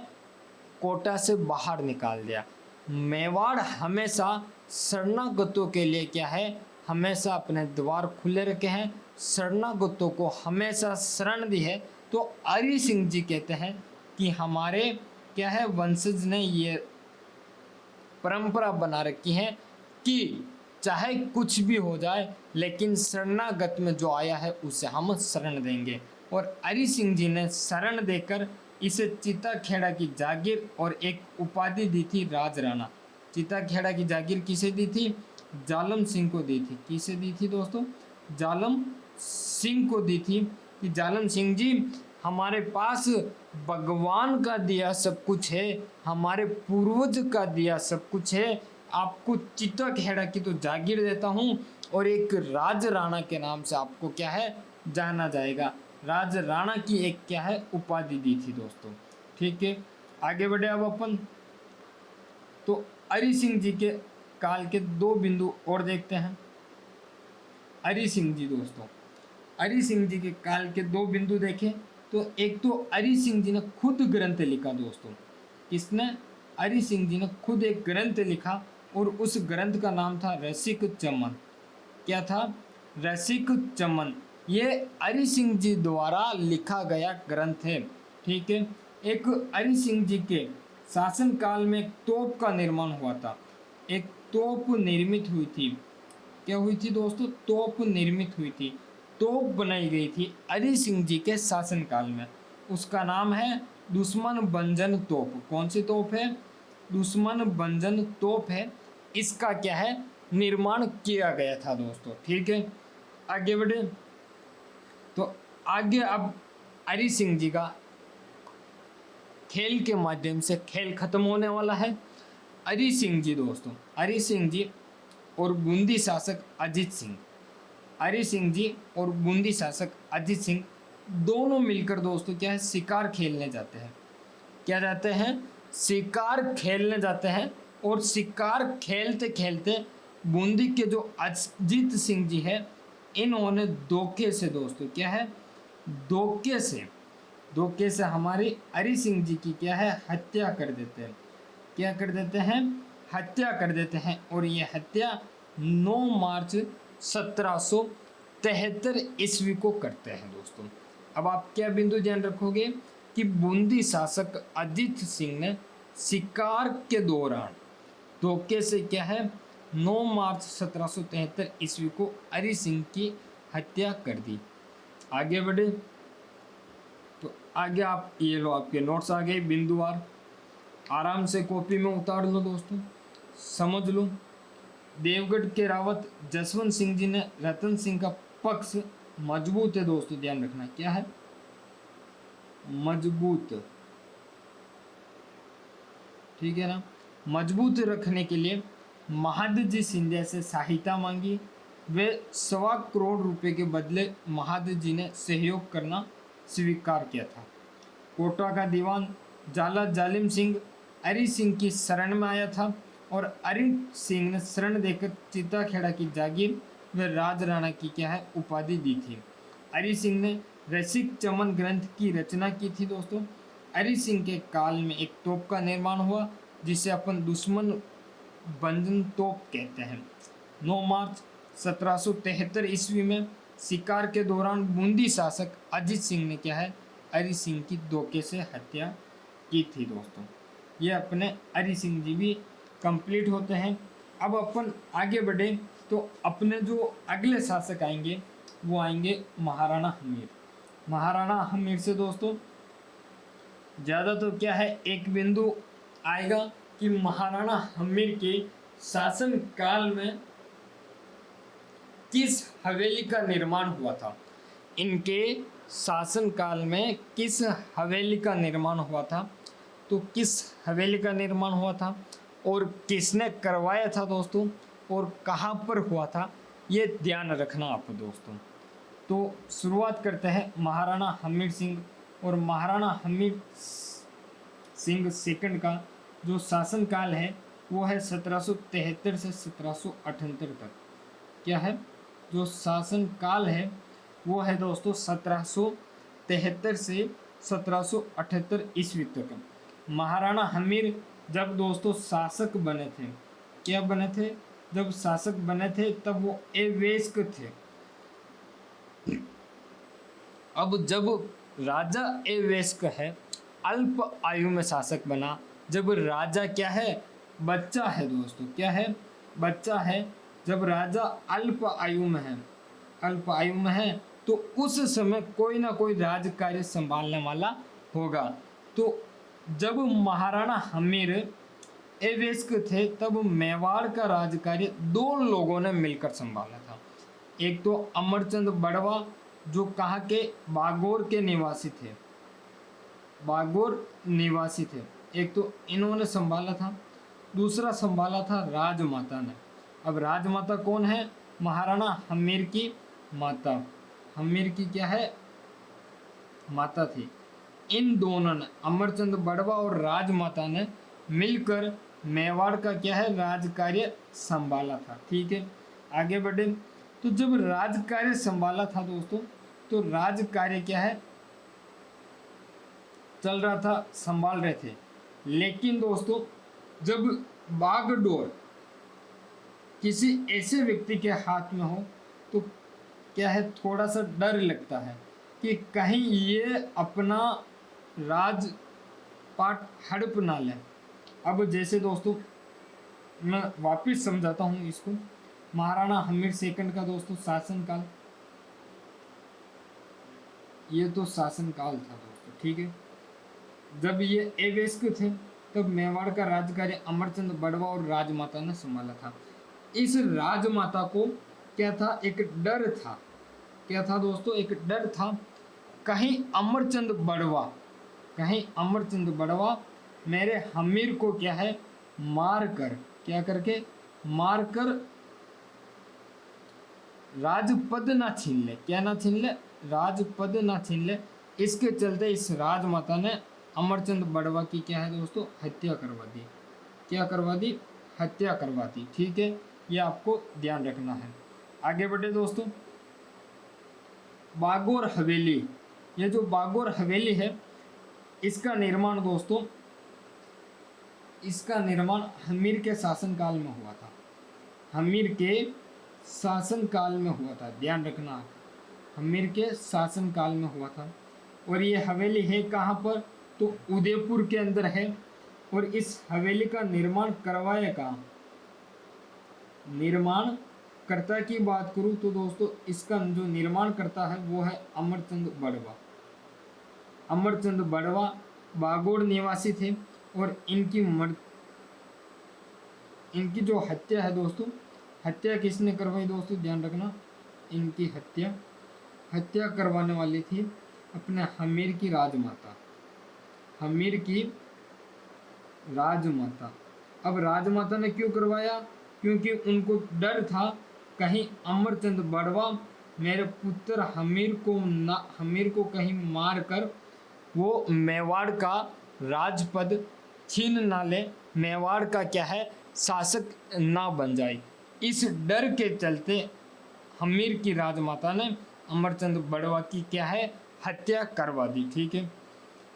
कोटा से बाहर निकाल दिया। मेवाड़ हमेशा शरणागतों के लिए क्या है हमेशा अपने द्वार खुले रखे हैं, शरणागतों को हमेशा शरण दी है। तो हरि सिंह जी कहते हैं कि हमारे क्या है वंशज ने ये परंपरा बना रखी है कि चाहे कुछ भी हो जाए, लेकिन शरणागत में जो आया है उसे हम शरण देंगे। और हरि सिंह जी ने शरण देकर इसे चिताखेड़ा की जागीर और एक उपाधि दी थी राजराणा। चिताखेड़ा की जागीर किसे दी थी, जालम सिंह को दी थी। किसे दी थी दोस्तों, जालम सिंह को दी थी कि जालम सिंह जी हमारे पास भगवान का दिया सब कुछ है, हमारे पूर्वज का दिया सब कुछ है, आपको चिताखेड़ा की तो जागीर देता हूँ, और एक राज राणा के नाम से आपको क्या है जाना जाएगा। राज राणा की एक क्या है उपाधि दी थी दोस्तों। ठीक है, आगे बढ़े अब अपन। तो हरि सिंह जी के काल के दो बिंदु और देखते हैं। हरि सिंह जी दोस्तों, हरि सिंह जी के काल के दो बिंदु देखें तो एक तो हरि सिंह जी ने खुद ग्रंथ लिखा दोस्तों। किसने, हरि सिंह जी ने खुद एक ग्रंथ लिखा, और उस ग्रंथ का नाम था रसिक चमन। क्या था, रसिक चमन। ये हरि सिंह जी द्वारा लिखा गया ग्रंथ है। ठीक है, एक हरि सिंह जी के शासन काल में एक तोप का निर्माण हुआ था, एक तोप निर्मित हुई थी। क्या हुई थी दोस्तों, तोप निर्मित हुई थी, तोप बनाई गई थी हरि सिंह जी के शासन काल में। उसका नाम है दुश्मन भंजन तोप। कौन सी तोप है, दुश्मन भंजन तोप है, इसका क्या है निर्माण किया गया था दोस्तों। ठीक है, आगे बढ़े तो आगे अब हरि सिंह जी का खेल के माध्यम से खेल खत्म होने वाला है। हरि सिंह जी दोस्तों, हरि सिंह जी और बूंदी शासक अजीत सिंह, हरि सिंह जी और बूंदी शासक अजीत सिंह दोनों मिलकर दोस्तों क्या है शिकार खेलने जाते हैं। क्या जाते हैं? शिकार खेलने जाते हैं। और शिकार खेलते खेलते बूंदी के जो अजीत सिंह जी है, इन्होंने धोखे से दोस्तों क्या है धोखे से हमारी हरि सिंह जी की क्या है हत्या कर देते हैं। क्या कर देते हैं? हत्या कर देते हैं। और ये हत्या 9 मार्च 1773 ईस्वी को करते हैं दोस्तों। अब आप क्या बिंदु ध्यान रखोगे कि बूंदी शासक अजीत सिंह ने शिकार के दौरान धोखे से क्या है 9 मार्च 1773 ईस्वी को हरि सिंह की हत्या कर दी। आगे बढ़े तो आगे आप ये लो, आपके नोट्स आ गए बिंदुवार, आराम से कॉपी में उतार लो दोस्तों, समझ लो। देवगढ़ के रावत जसवंत सिंह जी ने रतन सिंह का पक्ष मजबूत है दोस्तों, ध्यान रखना क्या है मजबूत, ठीक है ना। मजबूत रखने के लिए महादजी सिंधिया से सहायता मांगी। वे 1.25 करोड़ रुपए के बदले महादजी ने सहयोग करना स्वीकार किया था। कोटा का दीवान जाला जालिम सिंह हरि सिंह की शरण में आया था और हरि सिंह ने शरण देकर चित्ताखेड़ा की जागीर व राज राणा की क्या है उपाधि दी थी। हरि सिंह ने रसिक चमन ग्रंथ की रचना की थी दोस्तों। हरि सिंह के काल में एक तोप का निर्माण हुआ जिसे अपन दुश्मन भंजन तोप कहते हैं। 9 मार्च 1773 ईस्वी में शिकार के दौरान बूंदी शासक अजीत सिंह ने क्या है हरि सिंह की धोखे से हत्या की थी दोस्तों। ये अपने हरि सिंह जी भी कंप्लीट होते हैं। अब अपन आगे बढ़े तो अपने जो अगले शासक आएंगे वो आएंगे महाराणा हमीर। महाराणा हमीर से दोस्तों ज़्यादा तो क्या है एक बिंदु आएगा कि महाराणा हमीर के शासन काल में किस हवेली का निर्माण हुआ था। इनके शासन काल में किस हवेली का निर्माण हुआ था, तो किस हवेली का निर्माण हुआ था और किसने करवाया था दोस्तों और कहाँ पर हुआ था, ये ध्यान रखना आप दोस्तों। तो शुरुआत करते हैं महाराणा हमीर सिंह और महाराणा हमीर सिंह सेकंड का जो शासन काल है वो है 1773 से 1778 तक। क्या है जो शासन काल है वो है दोस्तों 1773 से 1778 ईस्वी तक। महाराणा हमीर जब दोस्तों शासक बने थे, क्या बने थे? जब शासक बने थे तब वो अवयस्क थे। अब जब राजा अवयस्क है, अल्प आयु में शासक बना, जब राजा क्या है बच्चा है दोस्तों, क्या है बच्चा है, जब राजा अल्प आयु में है, अल्प आयु में है तो उस समय कोई ना कोई राज कार्य संभालने वाला होगा। तो जब महाराणा हमीर अवयस्क थे तब मेवाड़ का राज कार्य 2 लोगों ने मिलकर संभाला था। एक तो अमरचंद बड़वा जो कहाँ के बागौर के निवासी थे, बागौर निवासी थे, एक तो इन्होंने संभाला था, दूसरा संभाला था राजमाता ने। अब राजमाता कौन है? महाराणा हमीर की माता, हमीर की क्या है माता थी। इन दोनों ने अमरचंद बड़वा और राजमाता ने मिलकर मेवाड़ का क्या है राज कार्य संभाला था। ठीक है, आगे बढ़े तो जब राज कार्य संभाला था दोस्तों तो राज कार्य क्या है चल रहा था, संभाल रहे थे। लेकिन दोस्तों जब बागडोर किसी ऐसे व्यक्ति के हाथ में हो तो क्या है थोड़ा सा डर लगता है कि कहीं ये अपना राजपाट हड़प ना ले। अब जैसे दोस्तों मैं वापस समझाता हूँ इसको। महाराणा हमीर सेकंड का दोस्तों शासनकाल, ये तो शासनकाल था दोस्तों, ठीक है। जब ये अवयस्क थे तब मेवाड़ का राज्यकार्य अमरचंद बड़वा और राजमाता ने संभाला था। इस राजमाता को क्या था, एक डर था। क्या था दोस्तों, एक डर था, कहीं अमरचंद बड़वा मेरे हमीर को क्या है, मार कर, क्या करके, मार कर राजपद ना छीन ले, क्या ना छीन ले, राजपद ना छीन ले। इसके चलते इस राजमाता ने अमरचंद बड़वा की क्या है दोस्तों, हत्या करवा दी। क्या करवा दी, हत्या करवा दी। ठीक है, ये आपको ध्यान रखना है। आगे बढ़े दोस्तों, बागोर हवेली, ये जो बागोर हवेली है इसका निर्माण दोस्तों, इसका निर्माण हमीर के शासनकाल में हुआ था। हमीर के शासनकाल में हुआ था, ध्यान रखना, हमीर के शासनकाल में हुआ था। और ये हवेली है कहाँ पर, तो उदयपुर के अंदर है। और इस हवेली का निर्माण करवाया कहाँ, निर्माण कर्ता की बात करूँ तो दोस्तों इसका जो निर्माण करता है वो है अमरचंद बड़वा। अमरचंद बड़वा बागोड़ निवासी थे और इनकी जो हत्या है दोस्तों, हत्या किसने करवाई दोस्तों, ध्यान रखना, इनकी हत्या करवाने वाली थी अपने हमीर की राजमाता, हमीर की राजमाता। अब राजमाता ने क्यों करवाया, क्योंकि उनको डर था कहीं अमरचंद बड़वा मेरे पुत्र हमीर को कहीं मार कर वो मेवाड़ का राजपद छीन ना ले, मेवाड़ का क्या है, शासक ना बन जाए। इस डर के चलते हमीर की राजमाता ने अमरचंद बड़वा की क्या है, हत्या करवा दी। ठीक है,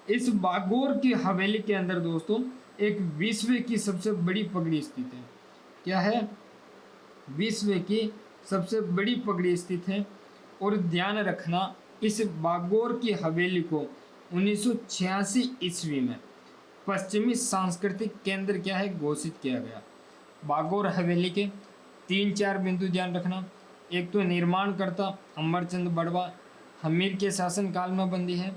इस बागोर की हवेली के अंदर दोस्तों एक विश्व की सबसे बड़ी पगड़ी स्थित है। क्या है, विश्व की सबसे बड़ी पगड़ी स्थित है। और ध्यान रखना, इस बागोर की हवेली को 1986 ईस्वी में पश्चिमी सांस्कृतिक केंद्र क्या है, घोषित किया गया। बागोर हवेली के 3-4 बिंदु ध्यान रखना। एक तो निर्माणकर्ता अमरचंद बड़वा, हमीर के शासनकाल में बंदी है,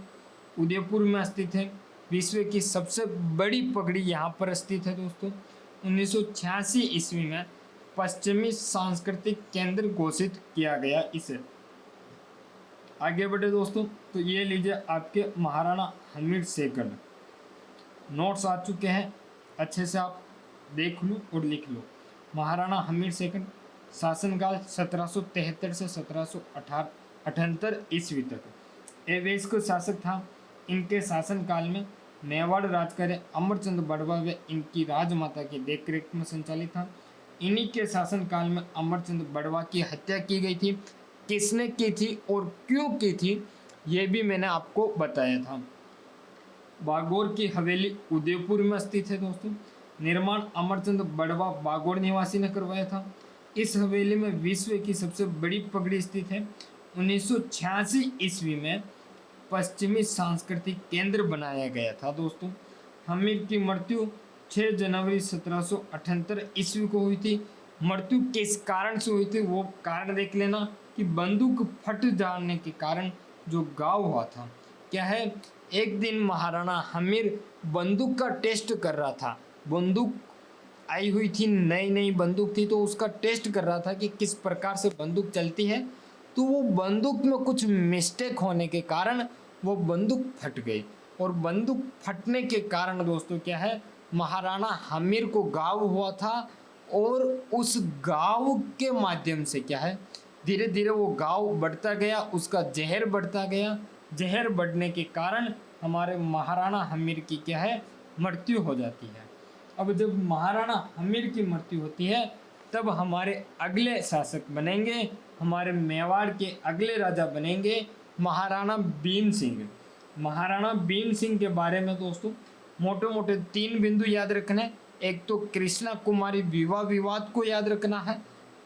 उदयपुर में स्थित है, विश्व की सबसे बड़ी पगड़ी यहाँ पर स्थित है दोस्तों। 1986 ईस्वी में पश्चिमी सांस्कृतिक केंद्र घोषित किया गया इसे। आगे बढ़े दोस्तों, तो ये लीजिए आपके महाराणा हमीर सेकंड नोट्स आ चुके हैं, अच्छे से आप देख लो और लिख लो। महाराणा हमीर सेकंड शासनकाल 1773 से 1778 ईस्वी तक ये वयस्क शासक था। इनके शासनकाल में मेवाड़ राजकार्य अमरचंद बड़वा व इनकी राजमाता की देखरेख में संचालित था। इन्हीं के शासनकाल में अमरचंद बड़वा की हत्या की गई थी। किसने की थी और क्यों की थी ये भी मैंने आपको बताया था। बागोर की हवेली उदयपुर में स्थित है दोस्तों। निर्माण अमरचंद बड़वा बागोर निवासी ने करवाया था। इस हवेली में विश्व की सबसे बड़ी पगड़ी स्थित है। 1986 ईस्वी में पश्चिमी सांस्कृतिक केंद्र बनाया गया था दोस्तों। हमीर की मृत्यु 6 जनवरी 1778 ईस्वी को हुई थी। मृत्यु किस कारण से हुई थी वो कारण देख लेना कि बंदूक फट जाने के कारण जो घाव हुआ था। क्या है, एक दिन महाराणा हमीर बंदूक का टेस्ट कर रहा था। बंदूक आई हुई थी, नई नई बंदूक थी, तो उसका टेस्ट कर रहा था कि किस प्रकार से बंदूक चलती है। तो वो बंदूक में कुछ मिस्टेक होने के कारण वो बंदूक फट गई और बंदूक फटने के कारण दोस्तों क्या है, महाराणा हमीर को घाव हुआ था और उस घाव के माध्यम से क्या है, धीरे धीरे वो घाव बढ़ता गया, उसका जहर बढ़ता गया। जहर बढ़ने के कारण हमारे महाराणा हमीर की क्या है, मृत्यु हो जाती है। अब जब महाराणा हमीर की मृत्यु होती है तब हमारे अगले शासक बनेंगे, हमारे मेवाड़ के अगले राजा बनेंगे महाराणा भीम सिंह। महाराणा भीम सिंह के बारे में दोस्तों मोटे मोटे 3 बिंदु याद रखने। एक तो कृष्णा कुमारी विवाह विवाद को याद रखना है,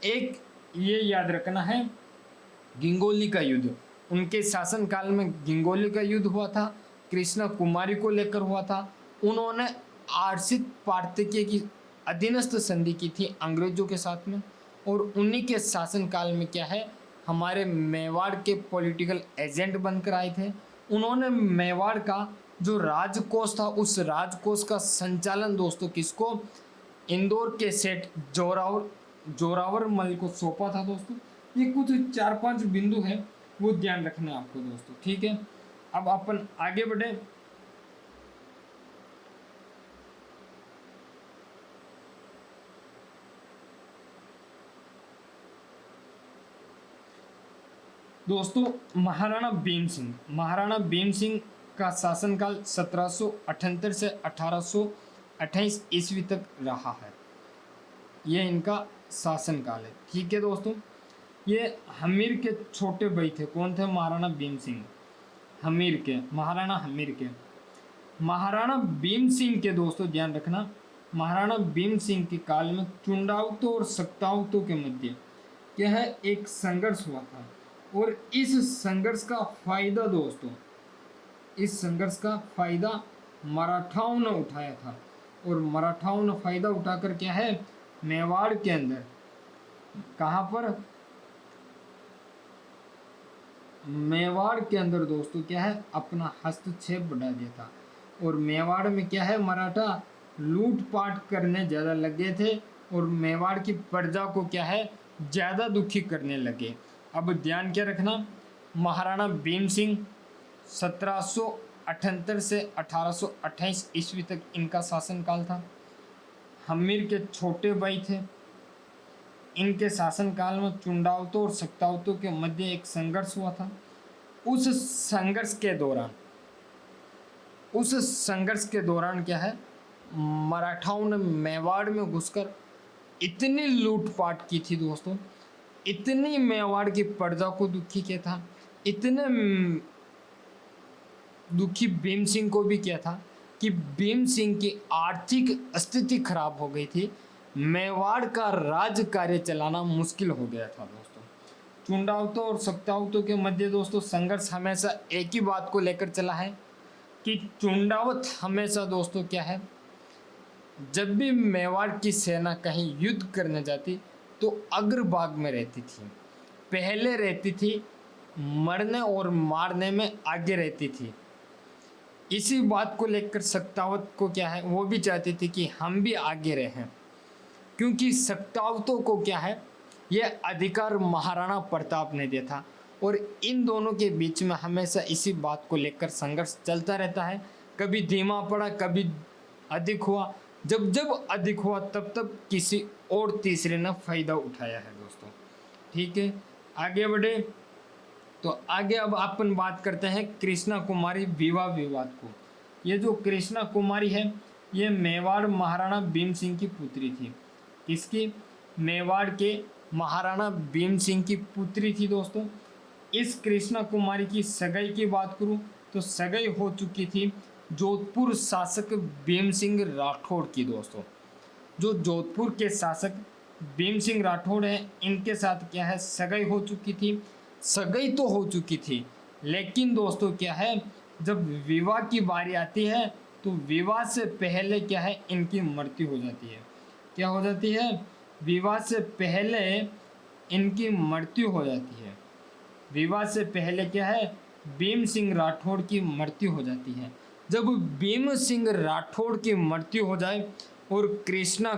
एक ये याद रखना है गिंगोली का युद्ध। उनके शासनकाल में गिंगोली का युद्ध हुआ था, कृष्णा कुमारी को लेकर हुआ था। उन्होंने आर्षित पार्थक्य की अधीनस्थ संधि की थी अंग्रेजों के साथ में, और उन्हीं के शासनकाल में क्या है, हमारे मेवाड़ के पॉलिटिकल एजेंट बनकर आए थे। उन्होंने मेवाड़ का जो राजकोष था उस राजकोष का संचालन दोस्तों किसको, इंदौर के सेठ जोरावर मल को सौंपा था दोस्तों। ये कुछ 4-5 बिंदु है वो ध्यान रखना है आपको दोस्तों, ठीक है। अब अपन आगे बढ़े। दोस्तों महाराणा भीम सिंह का शासनकाल 1778 से 1828 ईस्वी तक रहा है। ये इनका शासनकाल है, ठीक है दोस्तों। ये हमीर के छोटे भाई थे। कौन थे? महाराणा भीम सिंह, महाराणा हमीर के। महाराणा भीम सिंह के दोस्तों ध्यान रखना, महाराणा भीम सिंह के काल में चुंडावतों और सक्तावतों के मध्य क्या है, एक संघर्ष हुआ था। और इस संघर्ष का फायदा दोस्तों, इस संघर्ष का फायदा मराठाओं ने उठाया था। और मराठाओं ने फायदा उठाकर क्या है, मेवाड़ के अंदर, कहाँ पर, मेवाड़ के अंदर दोस्तों क्या है, अपना हस्तक्षेप बढ़ा दिया था। और मेवाड़ में क्या है, मराठा लूटपाट करने ज़्यादा लगे थे और मेवाड़ की प्रजा को क्या है, ज़्यादा दुखी करने लगे। अब ध्यान क्या रखना, महाराणा भीम सिंह 1778 से 1828 ईस्वी तक इनका शासनकाल था। हमीर के छोटे भाई थे। इनके शासनकाल में चुंडावतों और सक्तावतों के मध्य एक संघर्ष हुआ था। उस संघर्ष के दौरान क्या है, मराठाओं ने मेवाड़ में घुसकर इतनी लूटपाट की थी दोस्तों, इतनी मेवाड़ की प्रजा को दुखी किया था, इतने दुखी भीम सिंह को भी किया था कि भीम सिंह की आर्थिक स्थिति खराब हो गई थी। मेवाड़ का राज कार्य चलाना मुश्किल हो गया था दोस्तों। चुंडावतों और सक्तावतों के मध्य दोस्तों संघर्ष हमेशा एक ही बात को लेकर चला है कि चुंडावत हमेशा दोस्तों क्या है, जब भी मेवाड़ की सेना कहीं युद्ध करने जाती तो अग्रभाग में रहती थी, पहले रहती थी, मरने और मारने में आगे रहती थी। इसी बात को लेकर सक्तावत को क्या है, वो भी चाहती थी कि हम भी आगे रहें, क्योंकि सक्तावतों को क्या है, ये अधिकार महाराणा प्रताप ने दिया था। और इन दोनों के बीच में हमेशा इसी बात को लेकर संघर्ष चलता रहता है। कभी धीमा पड़ा, कभी अधिक हुआ। जब अधिक हुआ तब किसी और तीसरे ने फायदा उठाया है दोस्तों, ठीक है। आगे बढ़े तो आगे अब अपन बात करते हैं कृष्णा कुमारी विवाह विवाद को। ये जो कृष्णा कुमारी है, ये मेवाड़ महाराणा भीम सिंह की पुत्री थी। किसकी? मेवाड़ के महाराणा भीम सिंह की पुत्री थी दोस्तों। इस कृष्णा कुमारी की सगाई की बात करूं तो सगाई हो चुकी थी जोधपुर शासक भीम सिंह राठौड़ की दोस्तों। जो जोधपुर के शासक भीम सिंह राठौड़ हैं, इनके साथ क्या है, सगाई हो चुकी थी। सगाई तो हो चुकी थी, लेकिन दोस्तों क्या है, जब विवाह की बारी आती है तो विवाह से पहले क्या है, इनकी मृत्यु हो जाती है। क्या हो जाती है? विवाह से पहले इनकी मृत्यु हो जाती है। विवाह से पहले क्या है, भीम सिंह राठौड़ की मृत्यु हो जाती है। जब भीम सिंह राठौड़ की मृत्यु हो जाए और कृष्णा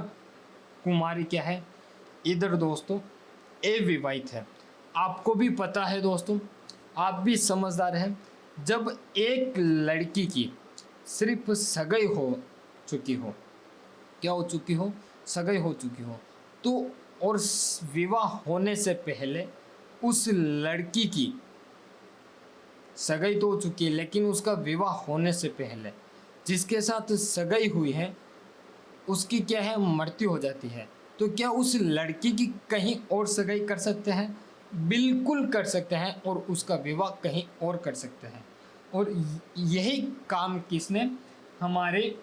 कुमारी क्या है, इधर दोस्तों अविवाहित है। आपको भी पता है दोस्तों, आप भी समझदार हैं, जब एक लड़की की सिर्फ सगाई हो चुकी हो, क्या हो चुकी हो, सगाई हो चुकी हो, तो और विवाह होने से पहले उस लड़की की सगाई तो हो चुकी है, लेकिन उसका विवाह होने से पहले जिसके साथ सगाई हुई है उसकी क्या है, मृत्यु हो जाती है, तो क्या उस लड़की की कहीं और सगाई कर सकते हैं? बिल्कुल कर सकते हैं, और उसका विवाह कहीं और कर सकते हैं। और यही काम किसने, हमारे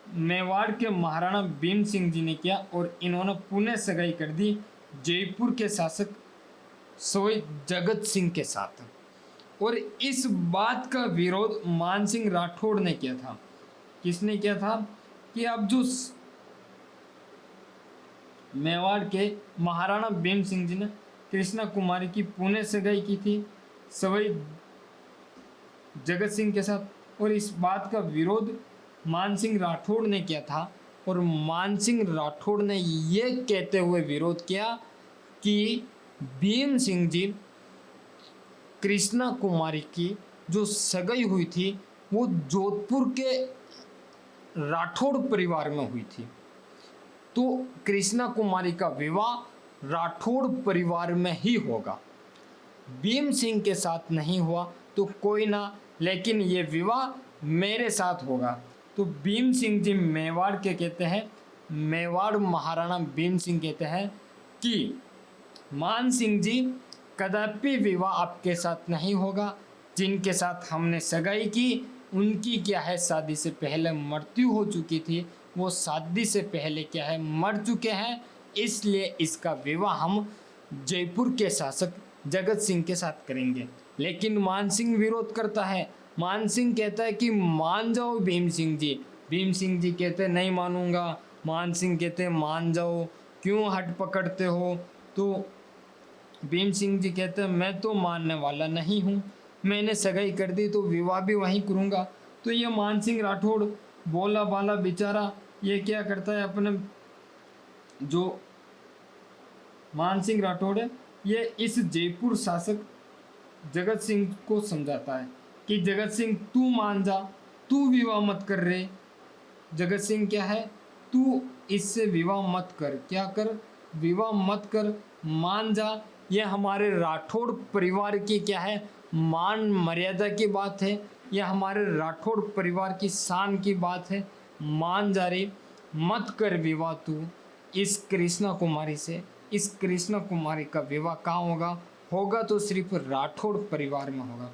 मेवाड़ के महाराणा भीम सिंह जी ने किया। और इन्होंने पुनः सगाई कर दी जयपुर के शासक सोई जगत सिंह के साथ। और इस बात का विरोध मान सिंह राठौड़ ने किया था। किसने किया था? कि अब जो मेवाड़ के महाराणा भीम सिंह जी ने कृष्णा कुमारी की पुणे सगाई की थी सवाई जगत सिंह के साथ, और इस बात का विरोध मानसिंह राठौड़ ने किया था। और मानसिंह राठौड़ ने ये कहते हुए विरोध किया कि भीम सिंह जी कृष्णा कुमारी की जो सगाई हुई थी वो जोधपुर के राठौड़ परिवार में हुई थी, तो कृष्णा कुमारी का विवाह राठौड़ परिवार में ही होगा, भीम सिंह के साथ नहीं हुआ तो कोई ना, लेकिन ये विवाह मेरे साथ होगा। तो भीम सिंह जी मेवाड़ के कहते हैं, मेवाड़ महाराणा भीम सिंह कहते हैं कि मान सिंह जी कदापि विवाह आपके साथ नहीं होगा, जिनके साथ हमने सगाई की उनकी क्या है शादी से पहले मृत्यु हो चुकी थी, वो शादी से पहले क्या है मर चुके हैं, इसलिए इसका विवाह हम जयपुर के शासक जगत सिंह के साथ करेंगे। लेकिन मान सिंह विरोध करता है, मान सिंह कहता है कि मान जाओ भीम सिंह जी। भीम सिंह जी कहते नहीं मानूंगा, मान सिंह कहते मान जाओ, क्यों हट पकड़ते हो। तो भीम सिंह जी कहते हैं मैं तो मानने वाला नहीं हूँ, मैंने सगाई कर दी तो विवाह भी वहीं करूँगा। तो ये मान सिंह राठौड़ बोला बाला बेचारा ये क्या करता है, अपने जो मान सिंह राठौड़ है ये इस जयपुर शासक जगत सिंह को समझाता है कि जगत सिंह तू मान जा, तू विवाह मत कर रे। जगत सिंह क्या है, तू इससे विवाह मत कर, क्या कर, विवाह मत कर, मान जा। ये हमारे राठौड़ परिवार की क्या है मान मर्यादा की बात है, यह हमारे राठौड़ परिवार की शान की बात है, मान जा रे, मत कर विवाह तू इस कृष्णा कुमारी से। इस कृष्णा कुमारी का विवाह कहाँ होगा, होगा तो सिर्फ राठौड़ परिवार में होगा।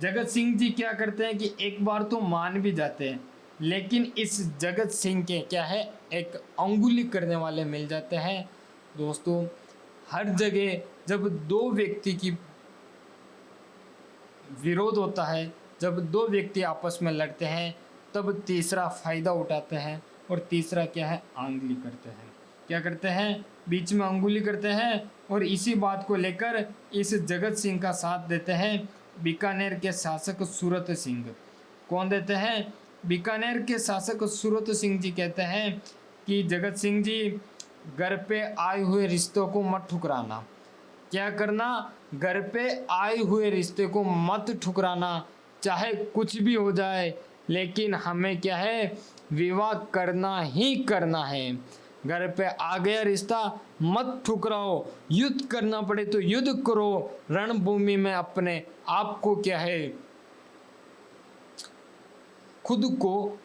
जगत सिंह जी क्या करते हैं कि एक बार तो मान भी जाते हैं, लेकिन इस जगत सिंह के क्या है एक अंगुली करने वाले मिल जाते हैं। दोस्तों हर जगह जब दो व्यक्ति की विरोध होता है, जब दो व्यक्ति आपस में लड़ते हैं, तब तीसरा फायदा उठाते हैं और तीसरा क्या है अंगुली करते हैं। क्या करते हैं, बीच में अंगुली करते हैं और इसी बात को लेकर इस जगत सिंह का साथ देते हैं बीकानेर के शासक सूरत सिंह। कौन देते हैं, बीकानेर के शासक सूरत सिंह जी कहते हैं कि जगत सिंह जी घर पे आए हुए रिश्तों को मत ठुकराना। क्या करना, घर पे आए हुए रिश्ते को मत ठुकराना, चाहे कुछ भी हो जाए, लेकिन हमें क्या है विवाह करना ही करना है। घर पे आ गया रिश्ता मत ठुकराओ, युद्ध करना पड़े तो युद्ध करो, रणभूमि में अपने आप को क्या है खुद को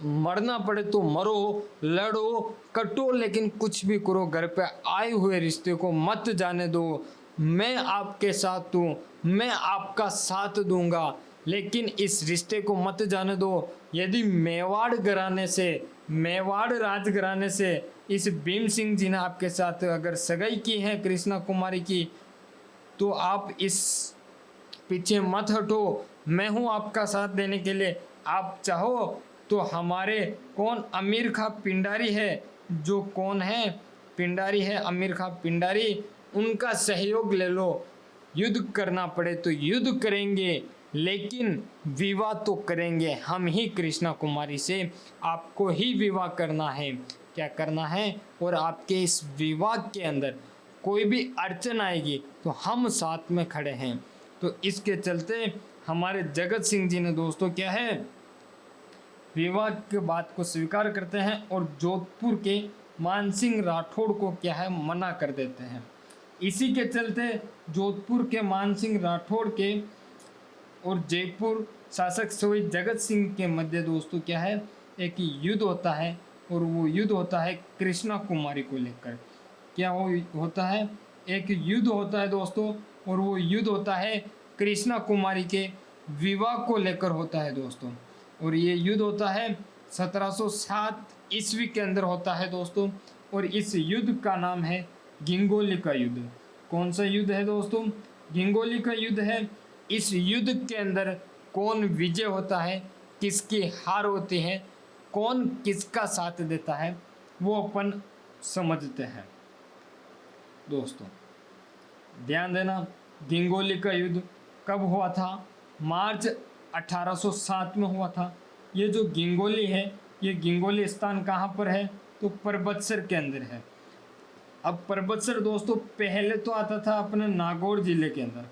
मरना पड़े तो मरो, लड़ो, कटो, लेकिन कुछ भी करो, घर पे आए हुए रिश्ते को मत जाने दो। मैं आपके साथ हूँ, मैं आपका साथ दूंगा, लेकिन इस रिश्ते को मत जाने दो। यदि मेवाड़ घराने से, मेवाड़ राजघराने से इस भीम सिंह जी ने आपके साथ अगर सगाई की है कृष्णा कुमारी की, तो आप इस पीछे मत हटो, मैं हूँ आपका साथ देने के लिए। आप चाहो तो हमारे कौन अमीर खां पिंडारी है, जो कौन है पिंडारी है अमीर खां पिंडारी, उनका सहयोग ले लो, युद्ध करना पड़े तो युद्ध करेंगे, लेकिन विवाह तो करेंगे हम ही कृष्णा कुमारी से, आपको ही विवाह करना है। क्या करना है, और आपके इस विवाह के अंदर कोई भी अड़चन आएगी तो हम साथ में खड़े हैं। तो इसके चलते हमारे जगत सिंह जी ने दोस्तों क्या है विवाह के बात को स्वीकार करते हैं और जोधपुर के मानसिंह राठौड़ को क्या है मना कर देते हैं। इसी के चलते जोधपुर के मानसिंह राठौड़ के और जयपुर शासक सोई जगत सिंह के मध्य दोस्तों क्या है एक युद्ध होता है, और वो युद्ध होता है कृष्णा कुमारी को लेकर। क्या वो होता है, एक युद्ध होता है दोस्तों, और वो युद्ध होता है कृष्णा कुमारी के विवाह को लेकर होता है दोस्तों। और ये युद्ध होता है 1707 ईस्वी के अंदर होता है दोस्तों, और इस युद्ध का नाम है गिंगोली का युद्ध। कौन सा युद्ध है दोस्तों, गिंगोली का युद्ध है। इस युद्ध के अंदर कौन विजय होता है, किसकी हार होती है, कौन किसका साथ देता है, वो अपन समझते हैं दोस्तों। ध्यान देना, गिंगोली का युद्ध कब हुआ था, मार्च 1807 में हुआ था। ये जो गिंगोली है, ये गिंगोली स्थान कहाँ पर है, तो परबतसर के अंदर है। अब परबतसर दोस्तों पहले तो आता था अपने नागौर जिले के अंदर,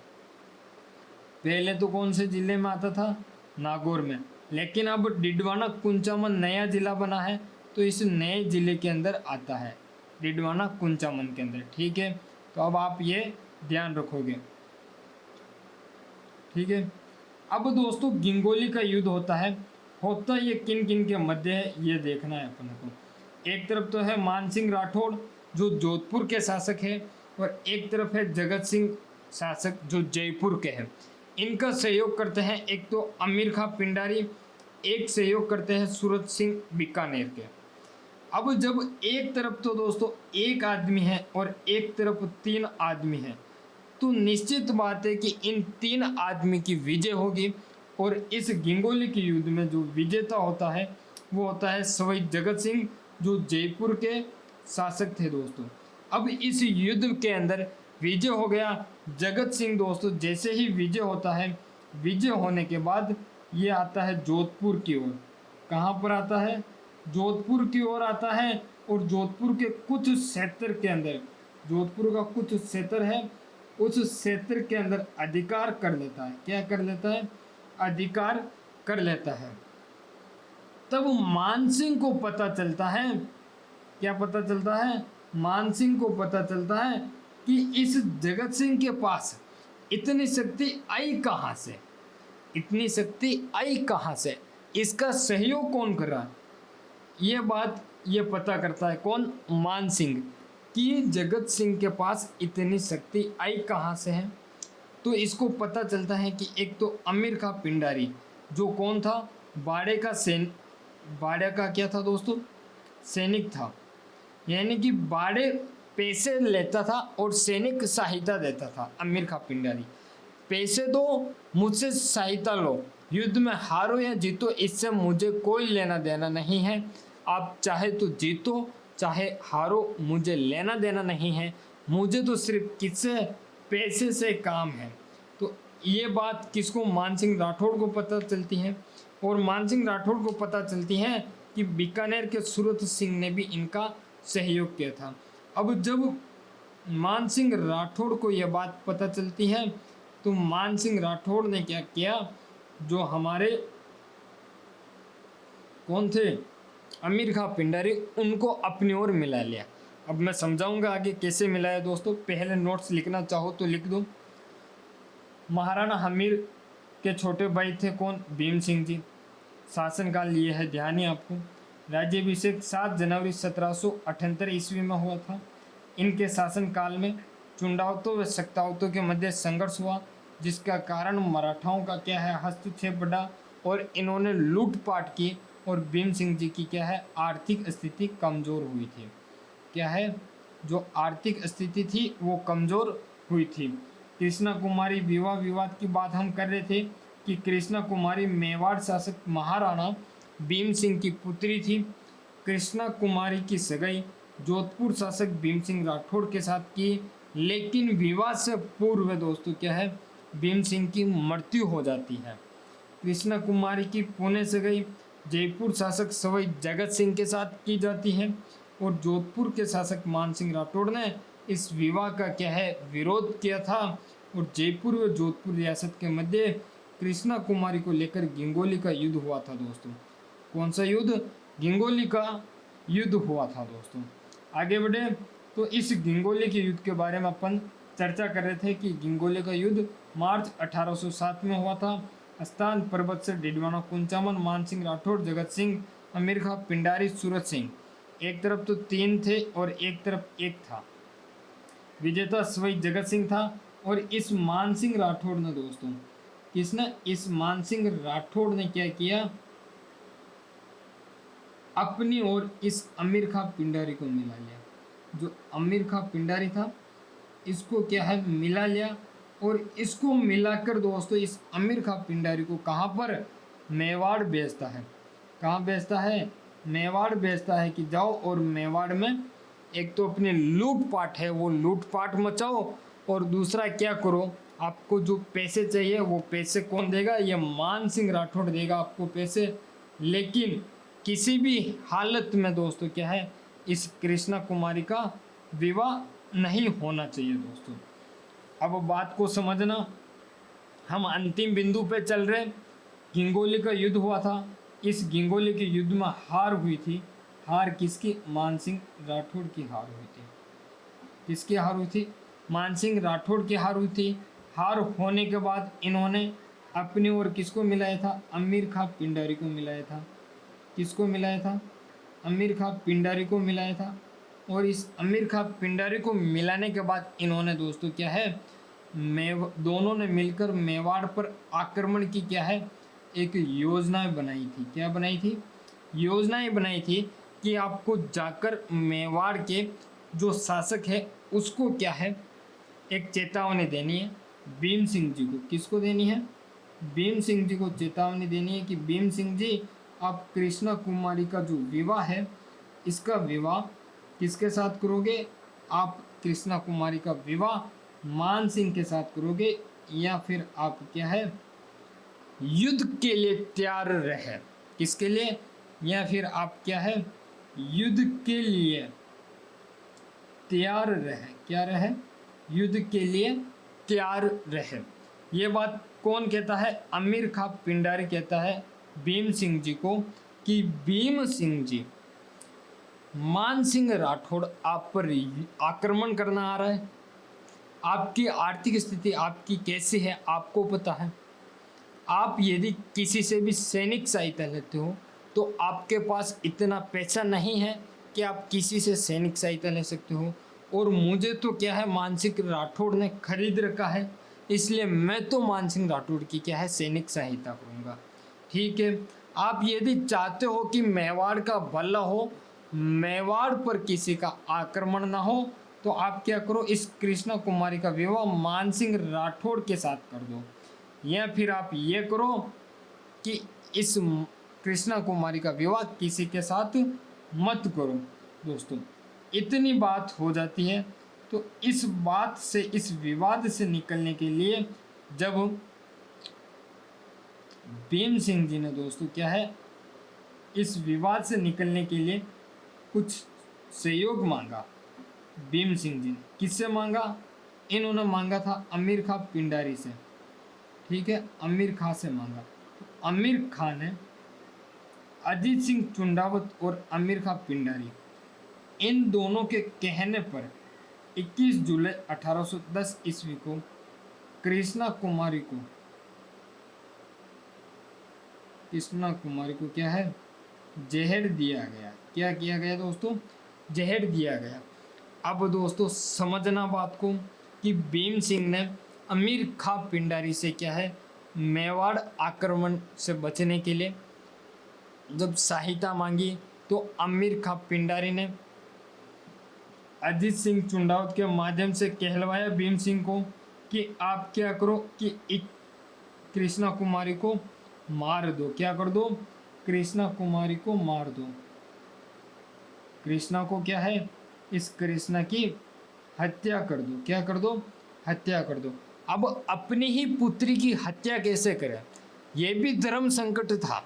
पहले तो कौन से जिले में आता था, नागौर में, लेकिन अब डिडवाना कुंचामन नया जिला बना है तो इस नए जिले के अंदर आता है, डिडवाना कुंचामन के अंदर। ठीक है, तो अब आप ये ध्यान रखोगे। ठीक है, अब दोस्तों गिंगोली का युद्ध होता ये किन किन के मध्य है ये देखना है अपन को। एक तरफ तो है मानसिंह राठौड़ जो जोधपुर के शासक है, और एक तरफ है जगत सिंह शासक जो जयपुर के हैं। इनका सहयोग करते हैं एक तो अमीर खां पिंडारी, एक सहयोग करते हैं सूरत सिंह बीकानेर के। अब जब एक तरफ तो दोस्तों एक आदमी है और एक तरफ 3 आदमी है, तो निश्चित बात है कि इन 3 आदमी की विजय होगी, और इस गिंगोली के युद्ध में जो विजेता होता है वो होता है सवाई जगत सिंह जो जयपुर के शासक थे दोस्तों। अब इस युद्ध के अंदर विजय हो गया जगत सिंह दोस्तों। जैसे ही विजय होता है, विजय होने के बाद ये आता है जोधपुर की ओर। कहाँ पर आता है, जोधपुर की ओर आता है, और जोधपुर के कुछ क्षेत्र के अंदर, जोधपुर का कुछ क्षेत्र है, उस क्षेत्र के अंदर अधिकार कर लेता है। क्या कर लेता है, अधिकार कर लेता है। तब मानसिंह को पता चलता है, क्या पता चलता है, मानसिंह को पता चलता है कि इस जगत सिंह के पास इतनी शक्ति आई कहाँ से, इतनी शक्ति आई कहाँ से, इसका सहयोग कौन कर रहा है, ये बात ये पता करता है कौन, मानसिंह, कि जगत सिंह के पास इतनी शक्ति आई कहाँ से है। तो इसको पता चलता है कि एक तो अमीर खां पिंडारी जो कौन था, बाड़े का क्या था दोस्तों, सैनिक था, यानी कि बाड़े पैसे लेता था और सैनिक सहायता देता था। अमीर खां पिंडारी, पैसे दो मुझसे सहायता लो, युद्ध में हारो या जीतो इससे मुझे कोई लेना देना नहीं है, आप चाहे तो जीतो चाहे हारो मुझे लेना देना नहीं है, मुझे तो सिर्फ किससे, पैसे से काम है। तो ये बात किसको, मानसिंह राठौड़ को पता चलती है, और मानसिंह राठौड़ को पता चलती है कि बीकानेर के सूरत सिंह ने भी इनका सहयोग किया था। अब जब मानसिंह राठौड़ को यह बात पता चलती है तो मानसिंह राठौड़ ने क्या किया, जो हमारे कौन थे, अमीर खां पिंडारी, उनको अपनी ओर मिला लिया। अब मैं समझाऊंगा आगे कैसे मिलाया दोस्तों, पहले नोट्स लिखना चाहो तो लिख दो। महाराणा हमीर के छोटे भाई थे कौन, भीम सिंह जी। शासनकाल ये है, ध्यान है आपको। राज्याभिषेक 7 जनवरी 1778 ईस्वी में हुआ था। इनके शासनकाल में चुंडावतों व शक्तावतों के मध्य संघर्ष हुआ, जिसका कारण मराठाओं का क्या है, हस्तक्षेप बढ़ा, और इन्होंने लूटपाट की, और भीम सिंह जी की क्या है, आर्थिक स्थिति कमज़ोर हुई थी। क्या है, जो आर्थिक स्थिति थी वो कमज़ोर हुई थी। कृष्णा कुमारी विवाह विवाद की बात हम कर रहे थे कि कृष्णा कुमारी मेवाड़ शासक महाराणा भीम सिंह की पुत्री थी। कृष्णा कुमारी की सगाई जोधपुर शासक भीम सिंह राठौड़ के साथ की, लेकिन विवाह से पूर्व दोस्तों क्या है, भीम सिंह की मृत्यु हो जाती है। कृष्णा कुमारी की पुणे सगाई जयपुर शासक सवाई जगत सिंह के साथ की जाती है, और जोधपुर के शासक मानसिंह राठौड़ ने इस विवाह का क्या है, विरोध किया था, और जयपुर व जोधपुर रियासत के मध्य कृष्णा कुमारी को लेकर गिंगोली का युद्ध हुआ था दोस्तों। कौन सा युद्ध, गिंगोली का युद्ध हुआ था दोस्तों। आगे बढ़े तो इस गिंगोली के युद्ध के बारे में अपन चर्चा कर रहे थे कि गिंगोली का युद्ध मार्च 1807 में हुआ था। स्थान परबतसर, डिडवाना कुंचामन, मानसिंह राठौड़, जगत सिंह, अमीर खां पिंडारी, सूरत सिंह। एक तरफ तो 3 थे और एक तरफ 1 था। विजेता स्वयं जगत सिंह था, और इस मानसिंह राठौड़ ने दोस्तों, किसने, इस मानसिंह राठौड़ ने क्या किया, अपनी ओर इस अमीर खां पिंडारी को मिला लिया। जो अमीर खां पिंडारी था इसको क्या है, मिला लिया, और इसको मिलाकर दोस्तों इस अमीर खां पिंडारी को कहाँ पर, मेवाड़ भेजता है। कहाँ भेजता है, मेवाड़ भेजता है कि जाओ और मेवाड़ में एक तो अपनी लूटपाट है वो लूटपाट मचाओ, और दूसरा क्या करो, आपको जो पैसे चाहिए वो पैसे कौन देगा? ये मान सिंह राठौड़ देगा आपको पैसे। लेकिन किसी भी हालत में दोस्तों क्या है, इस कृष्णा कुमारी का विवाह नहीं होना चाहिए दोस्तों। अब बात को समझना, हम अंतिम बिंदु पे चल रहे। गिंगोली का युद्ध हुआ था, इस गिंगोली के युद्ध में हार हुई थी। हार किसकी? मान सिंह राठौड़ की हार हुई थी। किसकी हार हुई थी? मान सिंह राठौड़ की हार हुई थी। हार होने के बाद इन्होंने अपनी ओर किसको मिलाया था? अमीर खां पिंडारी को मिलाया था। किसको मिलाया था? अमीर खां पिंडारी को मिलाया था। और इस अमीर खां पिंडारी को मिलाने के बाद इन्होंने दोस्तों क्या है, दोनों ने मिलकर मेवाड़ पर आक्रमण की क्या है, एक योजना बनाई थी। क्या बनाई थी? योजनाएं बनाई थी कि आपको जाकर मेवाड़ के जो शासक है उसको क्या है, एक चेतावनी देनी है भीम सिंह जी को। किसको देनी है? भीम सिंह जी को चेतावनी देनी है कि भीम सिंह जी, आप कृष्णा कुमारी का जो विवाह है, इसका विवाह किसके साथ करोगे? आप कृष्णा कुमारी का विवाह मान सिंह के साथ करोगे, या फिर आप क्या है, युद्ध के लिए तैयार रहे। किसके लिए? या फिर आप क्या है, युद्ध के लिए तैयार रहे। क्या रहे? युद्ध के लिए तैयार रहे। ये बात कौन कहता है? अमीर खां पिंडारी कहता है भीम सिंह जी को कि भीम सिंह जी, मान सिंह राठौड़ आप पर आक्रमण करना आ रहा है। आपकी आर्थिक स्थिति आपकी कैसी है आपको पता है। आप यदि किसी से भी सैनिक सहायता लेते हो तो आपके पास इतना पैसा नहीं है कि आप किसी से सैनिक सहायता ले सकते हो। और मुझे तो क्या है, मान सिंह राठौड़ ने खरीद रखा है, इसलिए मैं तो मान सिंह राठौड़ की क्या है, सैनिक सहायता करूँगा। ठीक है, आप यदि चाहते हो कि मेवाड़ का भला हो, मेवाड़ पर किसी का आक्रमण ना हो, तो आप क्या करो, इस कृष्णा कुमारी का विवाह मान सिंह राठौड़ के साथ कर दो। या फिर आप ये करो कि इस कृष्णा कुमारी का विवाह किसी के साथ मत करो। दोस्तों इतनी बात हो जाती है। तो इस बात से, इस विवाद से निकलने के लिए जब भीम सिंह जी ने दोस्तों क्या है, इस विवाद से निकलने के लिए कुछ सहयोग मांगा, भीम सिंह जी ने किससे मांगा? इन्होंने मांगा था अमीर खां पिंडारी से। ठीक है, अमीर खां से मांगा। अमीर खां ने अजीत सिंह चुंडावत और अमीर खां पिंडारी, इन दोनों के कहने पर 21 जुलाई 1810 ईस्वी को कृष्णा कुमारी को क्या है, जहर दिया गया। क्या किया गया दोस्तों? जहर दिया गया। अब दोस्तों समझना बात को कि भीम सिंह ने अमीर खां पिंडारी से क्या है, मेवाड़ आक्रमण से बचने के लिए जब सहायता मांगी, तो अमीर खां पिंडारी ने अजीत सिंह चुंडावत के माध्यम से कहलवाया भीम सिंह को कि आप क्या करो कि कृष्णा कुमारी को मार दो। क्या कर दो? कृष्णा कुमारी को मार दो। कृष्णा को क्या है, इस कृष्णा की हत्या कर दो। क्या कर दो? हत्या कर दो। अब अपनी ही पुत्री की हत्या कैसे करें, यह भी धर्म संकट था।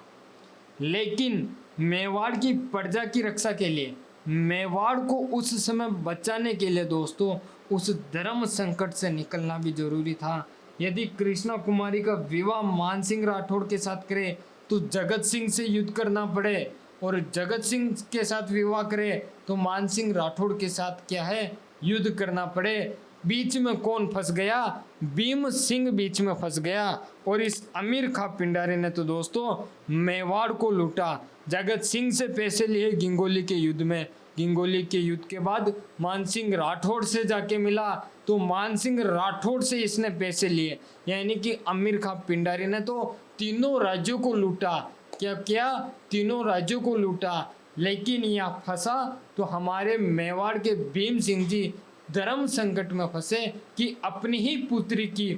लेकिन मेवाड़ की प्रजा की रक्षा के लिए, मेवाड़ को उस समय बचाने के लिए दोस्तों, उस धर्म संकट से निकलना भी जरूरी था। यदि कृष्णा कुमारी का विवाह मान सिंह राठौड़ के साथ करे तो जगत सिंह से युद्ध करना पड़े, और जगत सिंह के साथ विवाह करे तो मान सिंह राठौड़ के साथ क्या है, युद्ध करना पड़े। बीच में कौन फंस गया? भीम सिंह बीच में फंस गया। और इस अमीर खां पिंडारी ने तो दोस्तों मेवाड़ को लूटा, जगत सिंह से पैसे लिए गिंगोली के युद्ध में। गिंगोली के युद्ध के बाद मान सिंह राठौड़ से जाके मिला, तो मान सिंह राठौड़ से इसने पैसे लिए। यानी कि अमीर खां पिंडारी ने तो तीनों राज्यों को लूटा। क्या क्या? तीनों राज्यों को लूटा। लेकिन यह फंसा तो हमारे मेवाड़ के भीम सिंह जी धर्म संकट में फंसे कि अपनी ही पुत्री की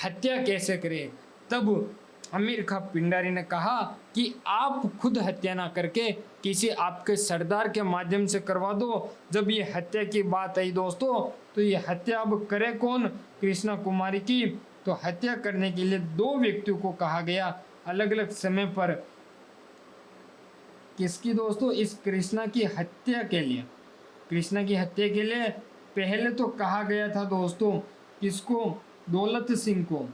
हत्या कैसे करें। तब अमीर खां पिंडारी ने कहा कि आप खुद हत्या ना करके किसी आपके सरदार के माध्यम से करवा दो। जब ये हत्या की बात आई दोस्तों, तो ये हत्या अब करे कौन? कृष्णा कुमारी की तो हत्या करने के लिए दो व्यक्तियों को कहा गया अलग अलग समय पर। किसकी दोस्तों? इस कृष्णा की हत्या के लिए, कृष्णा की हत्या के लिए पहले तो कहा गया था दोस्तों किसको? दौलत सिंह को,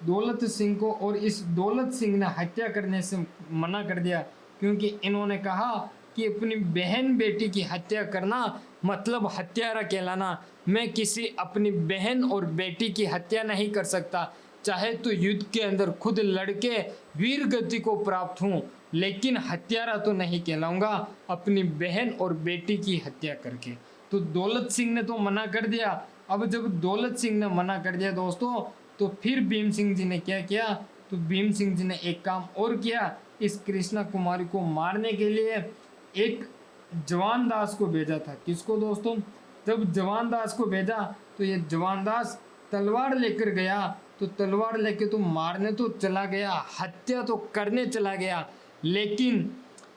दौलत सिंह को। और इस दौलत सिंह ने हत्या करने से मना कर दिया क्योंकि इन्होंने कहा कि अपनी बहन बेटी की हत्या करना मतलब हत्यारा कहलाना। मैं किसी अपनी बहन और बेटी की हत्या नहीं कर सकता, चाहे तो युद्ध के अंदर खुद लड़के वीर गति को प्राप्त हूँ, लेकिन हत्यारा तो नहीं कहलाऊंगा अपनी बहन और बेटी की हत्या करके। तो दौलत सिंह ने तो मना कर दिया। अब जब दौलत सिंह ने मना कर दिया दोस्तों, तो फिर भीम सिंह जी ने क्या किया? तो भीम सिंह जी ने एक काम और किया, इस कृष्णा कुमारी को मारने के लिए एक जवान दास को भेजा था। किसको दोस्तों? जब जवान दास को भेजा तो ये जवान दास तलवार लेकर गया, तो तलवार लेके तो मारने तो चला गया, हत्या तो करने चला गया, लेकिन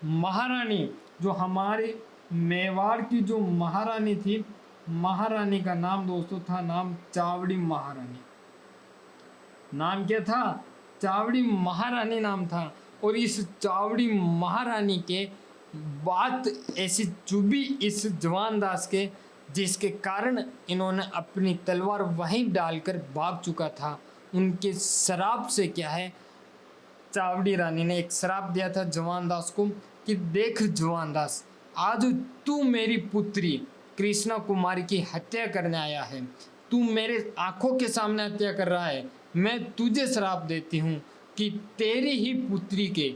महारानी जो हमारे मेवाड़ की जो महारानी थी, महारानी का नाम दोस्तों था नाम चावड़ी महारानी। नाम क्या था? चावड़ी महारानी नाम था। और इस चावड़ी महारानी के बात ऐसी चुभी इस जवान दास के, जिसके कारण इन्होंने अपनी तलवार वहीं डालकर भाग चुका था। उनके शराब से क्या है, चावड़ी रानी ने एक शराब दिया था जवान दास को कि देख जवान दास, आज तू मेरी पुत्री कृष्णा कुमारी की हत्या करने आया है, तू मेरे आंखों के सामने हत्या कर रहा है, मैं तुझे श्राप देती हूँ कि तेरी ही पुत्री के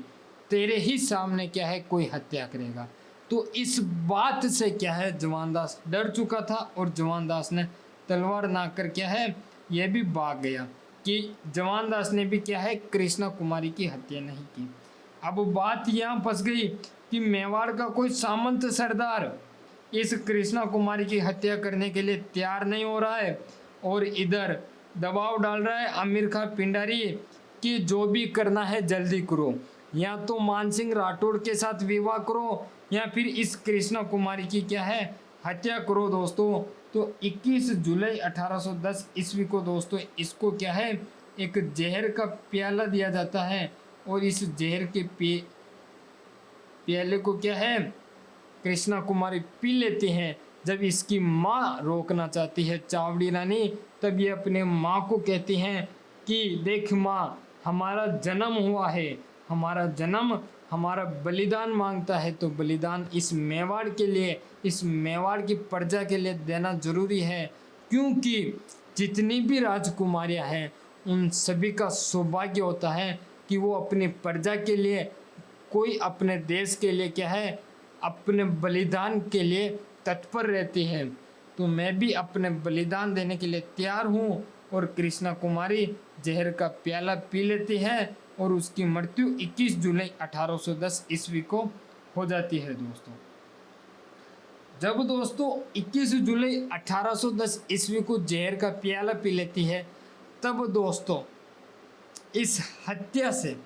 तेरे ही सामने क्या है कोई हत्या करेगा। तो इस बात से क्या है जवान दास डर चुका था और जवान दास ने तलवार ना कर क्या है यह भी भाग गया कि जवान दास ने भी क्या है कृष्णा कुमारी की हत्या नहीं की। अब बात यहाँ फंस गई कि मेवाड़ का कोई सामंत सरदार इस कृष्णा कुमारी की हत्या करने के लिए तैयार नहीं हो रहा है और इधर दबाव डाल रहा है आमिर खां पिंडारी कि जो भी करना है जल्दी करो, या तो मानसिंह राठौड़ के साथ विवाह करो या फिर इस कृष्णा कुमारी की क्या है हत्या करो दोस्तों। तो 21 जुलाई 1810 ईस्वी को दोस्तों इसको क्या है एक जहर का प्याला दिया जाता है और इस जहर के प्याले को क्या है कृष्णा कुमारी पी लेती हैं। जब इसकी माँ रोकना चाहती है चावड़ी रानी, तब ये अपने माँ को कहती हैं कि देख माँ, हमारा जन्म हुआ है, हमारा जन्म हमारा बलिदान मांगता है, तो बलिदान इस मेवाड़ के लिए, इस मेवाड़ की प्रजा के लिए देना जरूरी है, क्योंकि जितनी भी राजकुमारियां हैं उन सभी का सौभाग्य होता है कि वो अपनी प्रजा के लिए, कोई अपने देश के लिए क्या है अपने बलिदान के लिए तत्पर रहती है। तो मैं भी अपने बलिदान देने के लिए तैयार हूँ। और कृष्णा कुमारी जहर का प्याला पी लेती है और उसकी मृत्यु 21 जुलाई 1810 ईस्वी को हो जाती है दोस्तों। जब दोस्तों 21 जुलाई 1810 ईस्वी को जहर का प्याला पी लेती है, तब दोस्तों इस हत्या से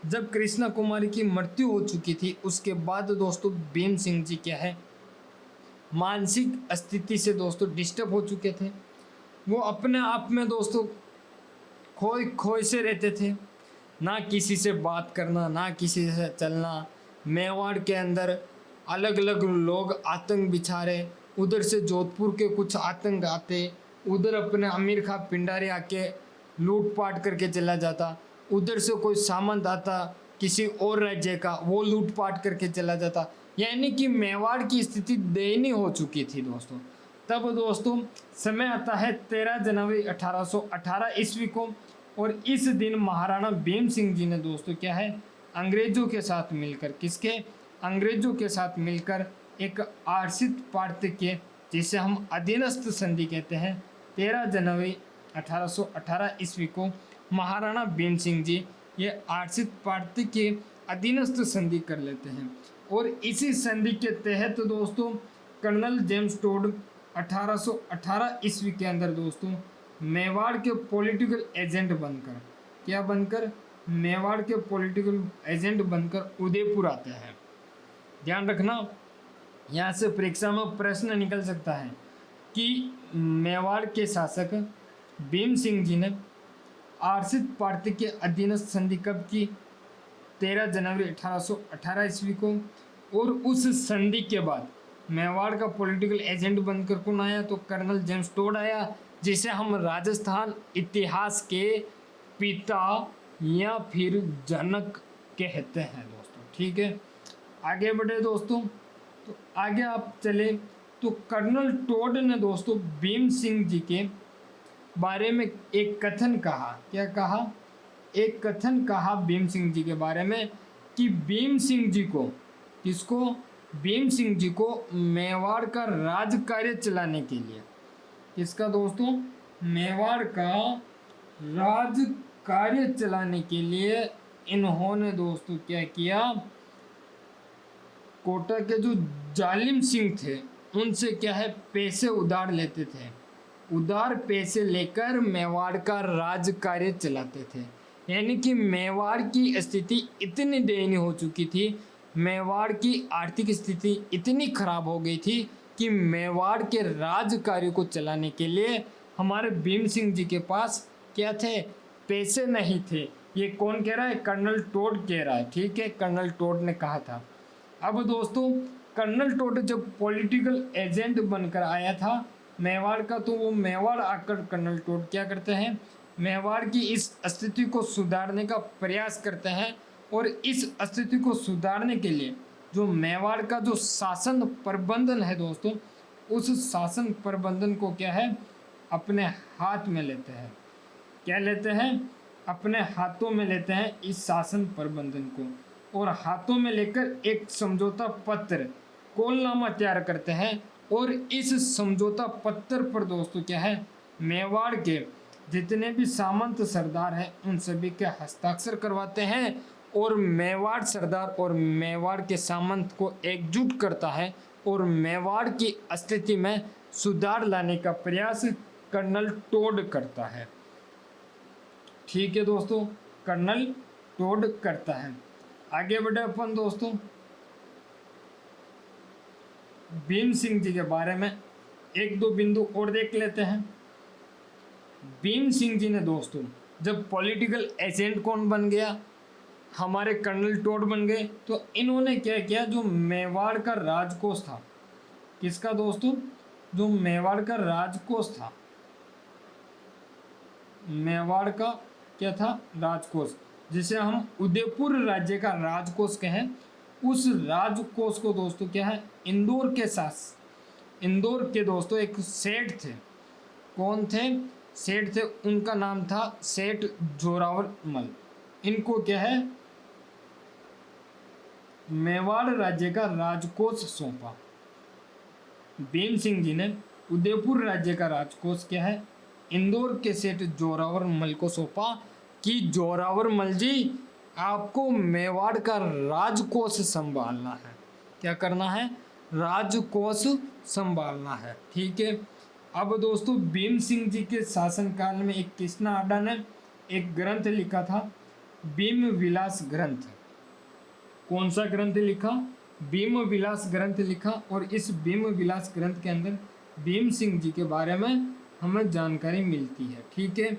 जब कृष्णा कुमारी की मृत्यु हो चुकी थी, उसके बाद दोस्तों भीम सिंह जी क्या है मानसिक स्थिति से दोस्तों डिस्टर्ब हो चुके थे। वो अपने आप में दोस्तों खोए खोए से रहते थे, ना किसी से बात करना, ना किसी से चलना। मेवाड़ के अंदर अलग अलग लोग आतंक बिछा रहे, उधर से जोधपुर के कुछ आतंक आते, उधर अपने आमिर खां पिंडारी आके लूटपाट करके चला जाता, उधर से कोई सामंत आता किसी और राज्य का, वो लूटपाट करके चला जाता। यानी कि मेवाड़ की स्थिति दयनीय हो चुकी थी दोस्तों। तब दोस्तों समय आता है 13 जनवरी 1818 ईस्वी को, और इस दिन महाराणा भीम सिंह जी ने दोस्तों क्या है अंग्रेजों के साथ मिलकर, किसके अंग्रेजों के साथ मिलकर एक आरक्षित प्रांत के, जिसे हम अधीनस्थ संधि कहते हैं, 13 जनवरी 1818 ईस्वी को महाराणा भीम सिंह जी ये आरक्षित प्रांत के अधीनस्थ संधि कर लेते हैं। और इसी संधि के तहत दोस्तों कर्नल जेम्स टोड 1818 ईस्वी के अंदर दोस्तों मेवाड़ के पॉलिटिकल एजेंट बनकर, क्या बनकर, मेवाड़ के पॉलिटिकल एजेंट बनकर उदयपुर आते हैं। ध्यान रखना, यहाँ से परीक्षा में प्रश्न निकल सकता है कि मेवाड़ के शासक भीम सिंह जी ने आरक्षित पार्टी के अधीनस्थ संधि कब की? 13 जनवरी 1818 ईस्वी को। और उस संधि के बाद मेवाड़ का पॉलिटिकल एजेंट बनकर कौन आया? तो कर्नल जेम्स टोड आया, जिसे हम राजस्थान इतिहास के पिता या फिर जनक कहते हैं दोस्तों। ठीक है, आगे बढ़े दोस्तों। तो आगे आप चले तो कर्नल टोड ने दोस्तों भीम सिंह जी के बारे में एक कथन कहा। क्या कहा? एक कथन कहा भीम सिंह जी के बारे में कि भीम सिंह जी को, किसको? भीम सिंह जी को मेवाड़ का राज कार्य चलाने के लिए, किसका दोस्तों? मेवाड़ का राज कार्य चलाने के लिए इन्होंने दोस्तों क्या किया? कोटा के जो जालिम सिंह थे उनसे क्या है, पैसे उधार लेते थे, उधार पैसे लेकर मेवाड़ का राज कार्य चलाते थे। यानी कि मेवाड़ की स्थिति इतनी दयनीय हो चुकी थी, मेवाड़ की आर्थिक स्थिति इतनी खराब हो गई थी कि मेवाड़ के राज कार्य को चलाने के लिए हमारे भीम सिंह जी के पास क्या थे? पैसे नहीं थे। ये कौन कह रहा है? कर्नल टोड कह रहा है। ठीक है, कर्नल टोड ने कहा था। अब दोस्तों कर्नल टोड जब पॉलिटिकल एजेंट बनकर आया था मेवाड़ का, तो वो मेवाड़ आकर कर्नल टोड क्या करते हैं? मेवाड़ की इस स्थिति को सुधारने का प्रयास करते हैं। और इस स्थिति को सुधारने के लिए जो मेवाड़ का जो शासन प्रबंधन है दोस्तों, उस शासन प्रबंधन को क्या है? अपने हाथ में लेते हैं। क्या लेते हैं? अपने हाथों में लेते हैं इस शासन प्रबंधन को, और हाथों में लेकर एक समझौता पत्र, कोलनामा तैयार करते हैं। और इस समझौता पत्र पर दोस्तों क्या है? मेवाड़ के जितने भी सामंत सरदार हैं उन सभी के हस्ताक्षर करवाते हैं, और मेवाड़ सरदार और मेवाड़ के सामंत को एकजुट करता है और मेवाड़ की स्थिति में सुधार लाने का प्रयास कर्नल टोड करता है। ठीक है दोस्तों, कर्नल टोड करता है। आगे बढ़े अपन दोस्तों, भीम सिंह जी के बारे में एक दो बिंदु और देख लेते हैं। भीम सिंह जी ने दोस्तों जब पॉलिटिकल एजेंट कौन बन गया? हमारे कर्नल टोड बन गए। तो इन्होंने क्या किया? जो मेवाड़ का राजकोष था, किसका दोस्तों? जो मेवाड़ का राजकोष था, मेवाड़ का क्या था? राजकोष, जिसे हम उदयपुर राज्य का राजकोष कहें, उस राजकोष को दोस्तों क्या है? इंदौर के साथ, इंदौर के दोस्तों एक सेठ थे। कौन थे? सेठ थे, उनका नाम था सेठ जोरावर मल। इनको क्या है? मेवाड़ राज्य का राजकोष सौंपा। भीम सिंह जी ने उदयपुर राज्य का राजकोष क्या है? इंदौर के सेठ जोरावर मल को सौंपा कि जोरावर मल जी, आपको मेवाड़ का राजकोष संभालना है। क्या करना है? राजकोष संभालना है। ठीक है। अब दोस्तों भीम सिंह जी के शासनकाल में एक कृष्णा आडा ने एक ग्रंथ लिखा था, भीम विलास ग्रंथ। कौन सा ग्रंथ लिखा? भीम विलास ग्रंथ लिखा। और इस भीम विलास ग्रंथ के अंदर भीम सिंह जी के बारे में हमें जानकारी मिलती है। ठीक है।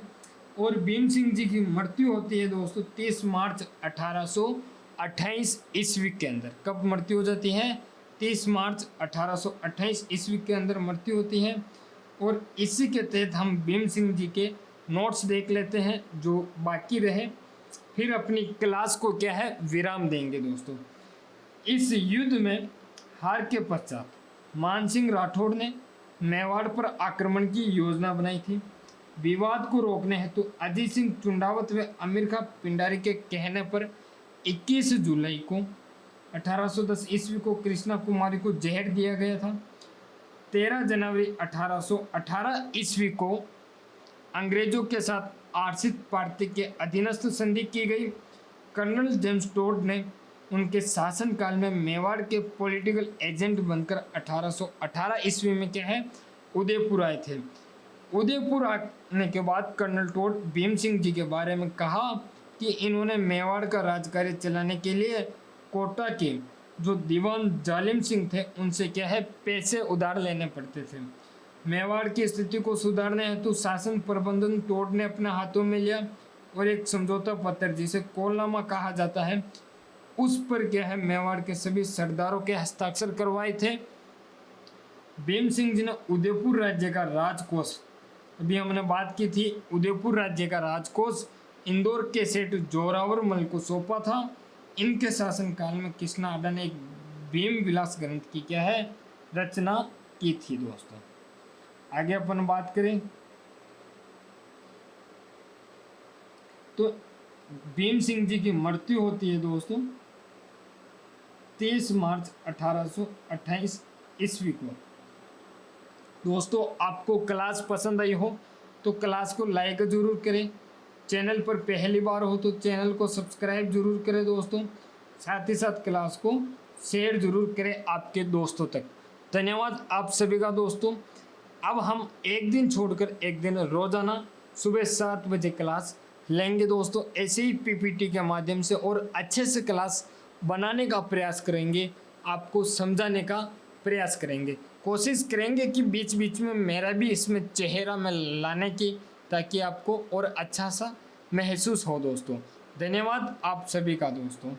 और भीम सिंह जी की मृत्यु होती है दोस्तों 30 मार्च 1828 ईस्वी के अंदर। कब मृत्यु हो जाती है? 30 मार्च 1828 ईस्वी के अंदर मृत्यु होती है। और इसी के तहत हम भीम सिंह जी के नोट्स देख लेते हैं जो बाकी रहे, फिर अपनी क्लास को क्या है विराम देंगे दोस्तों। इस युद्ध में हार के पश्चात मानसिंह राठौड़ ने मेवाड़ पर आक्रमण की योजना बनाई थी। विवाद को रोकने हेतु अजीत सिंह चुंडावत व अमीर खां पिंडारी के कहने पर 21 जुलाई को 1810 ईस्वी को कृष्णा कुमारी को जहर दिया गया था। 13 जनवरी 1818 ईस्वी को अंग्रेजों के साथ आरक्षित पार्टी के अधीनस्थ संधि की गई। कर्नल जेम्स टोड ने उनके शासनकाल में मेवाड़ के पॉलिटिकल एजेंट बनकर 1818 ईस्वी में क्या है उदयपुर आए थे। उदयपुर आने के बाद कर्नल टोड भीम सिंह जी के बारे में कहा कि इन्होंने मेवाड़ का राजकार्य चलाने के लिए कोटा के जो दीवान जालिम सिंह थे उनसे क्या है पैसे उधार लेने पड़ते थे। मेवाड़ की स्थिति को सुधारने हेतु शासन प्रबंधन टोड ने अपने हाथों में लिया और एक समझौता पत्र जिसे कोलनामा कहा जाता है उस पर क्या है मेवाड़ के सभी सरदारों के हस्ताक्षर करवाए थे। भीम सिंह जी ने उदयपुर राज्य का राजकोष, अभी हमने बात की थी, उदयपुर राज्य का राजकोष इंदौर के सेठ जोरावर मल को सौंपा था। इनके शासनकाल में कृष्णा आडा ने एक भीम विलास ग्रंथ की क्या है रचना की थी दोस्तों। आगे अपन बात करें तो भीम सिंह जी की मृत्यु होती है दोस्तों 23 मार्च 1828 ईस्वी को। दोस्तों आपको क्लास पसंद आई हो तो क्लास को लाइक जरूर करें, चैनल पर पहली बार हो तो चैनल को सब्सक्राइब जरूर करें दोस्तों, साथ ही साथ क्लास को शेयर जरूर करें आपके दोस्तों तक। धन्यवाद आप सभी का दोस्तों। अब हम एक दिन छोड़कर एक दिन रोजाना सुबह 7 बजे क्लास लेंगे दोस्तों। ऐसे ही पीपीटी के माध्यम से और अच्छे से क्लास बनाने का प्रयास करेंगे, आपको समझाने का प्रयास करेंगे, कोशिश करेंगे कि बीच बीच में मेरा भी इसमें चेहरा में लाने की, ताकि आपको और अच्छा सा महसूस हो दोस्तों। धन्यवाद आप सभी का दोस्तों।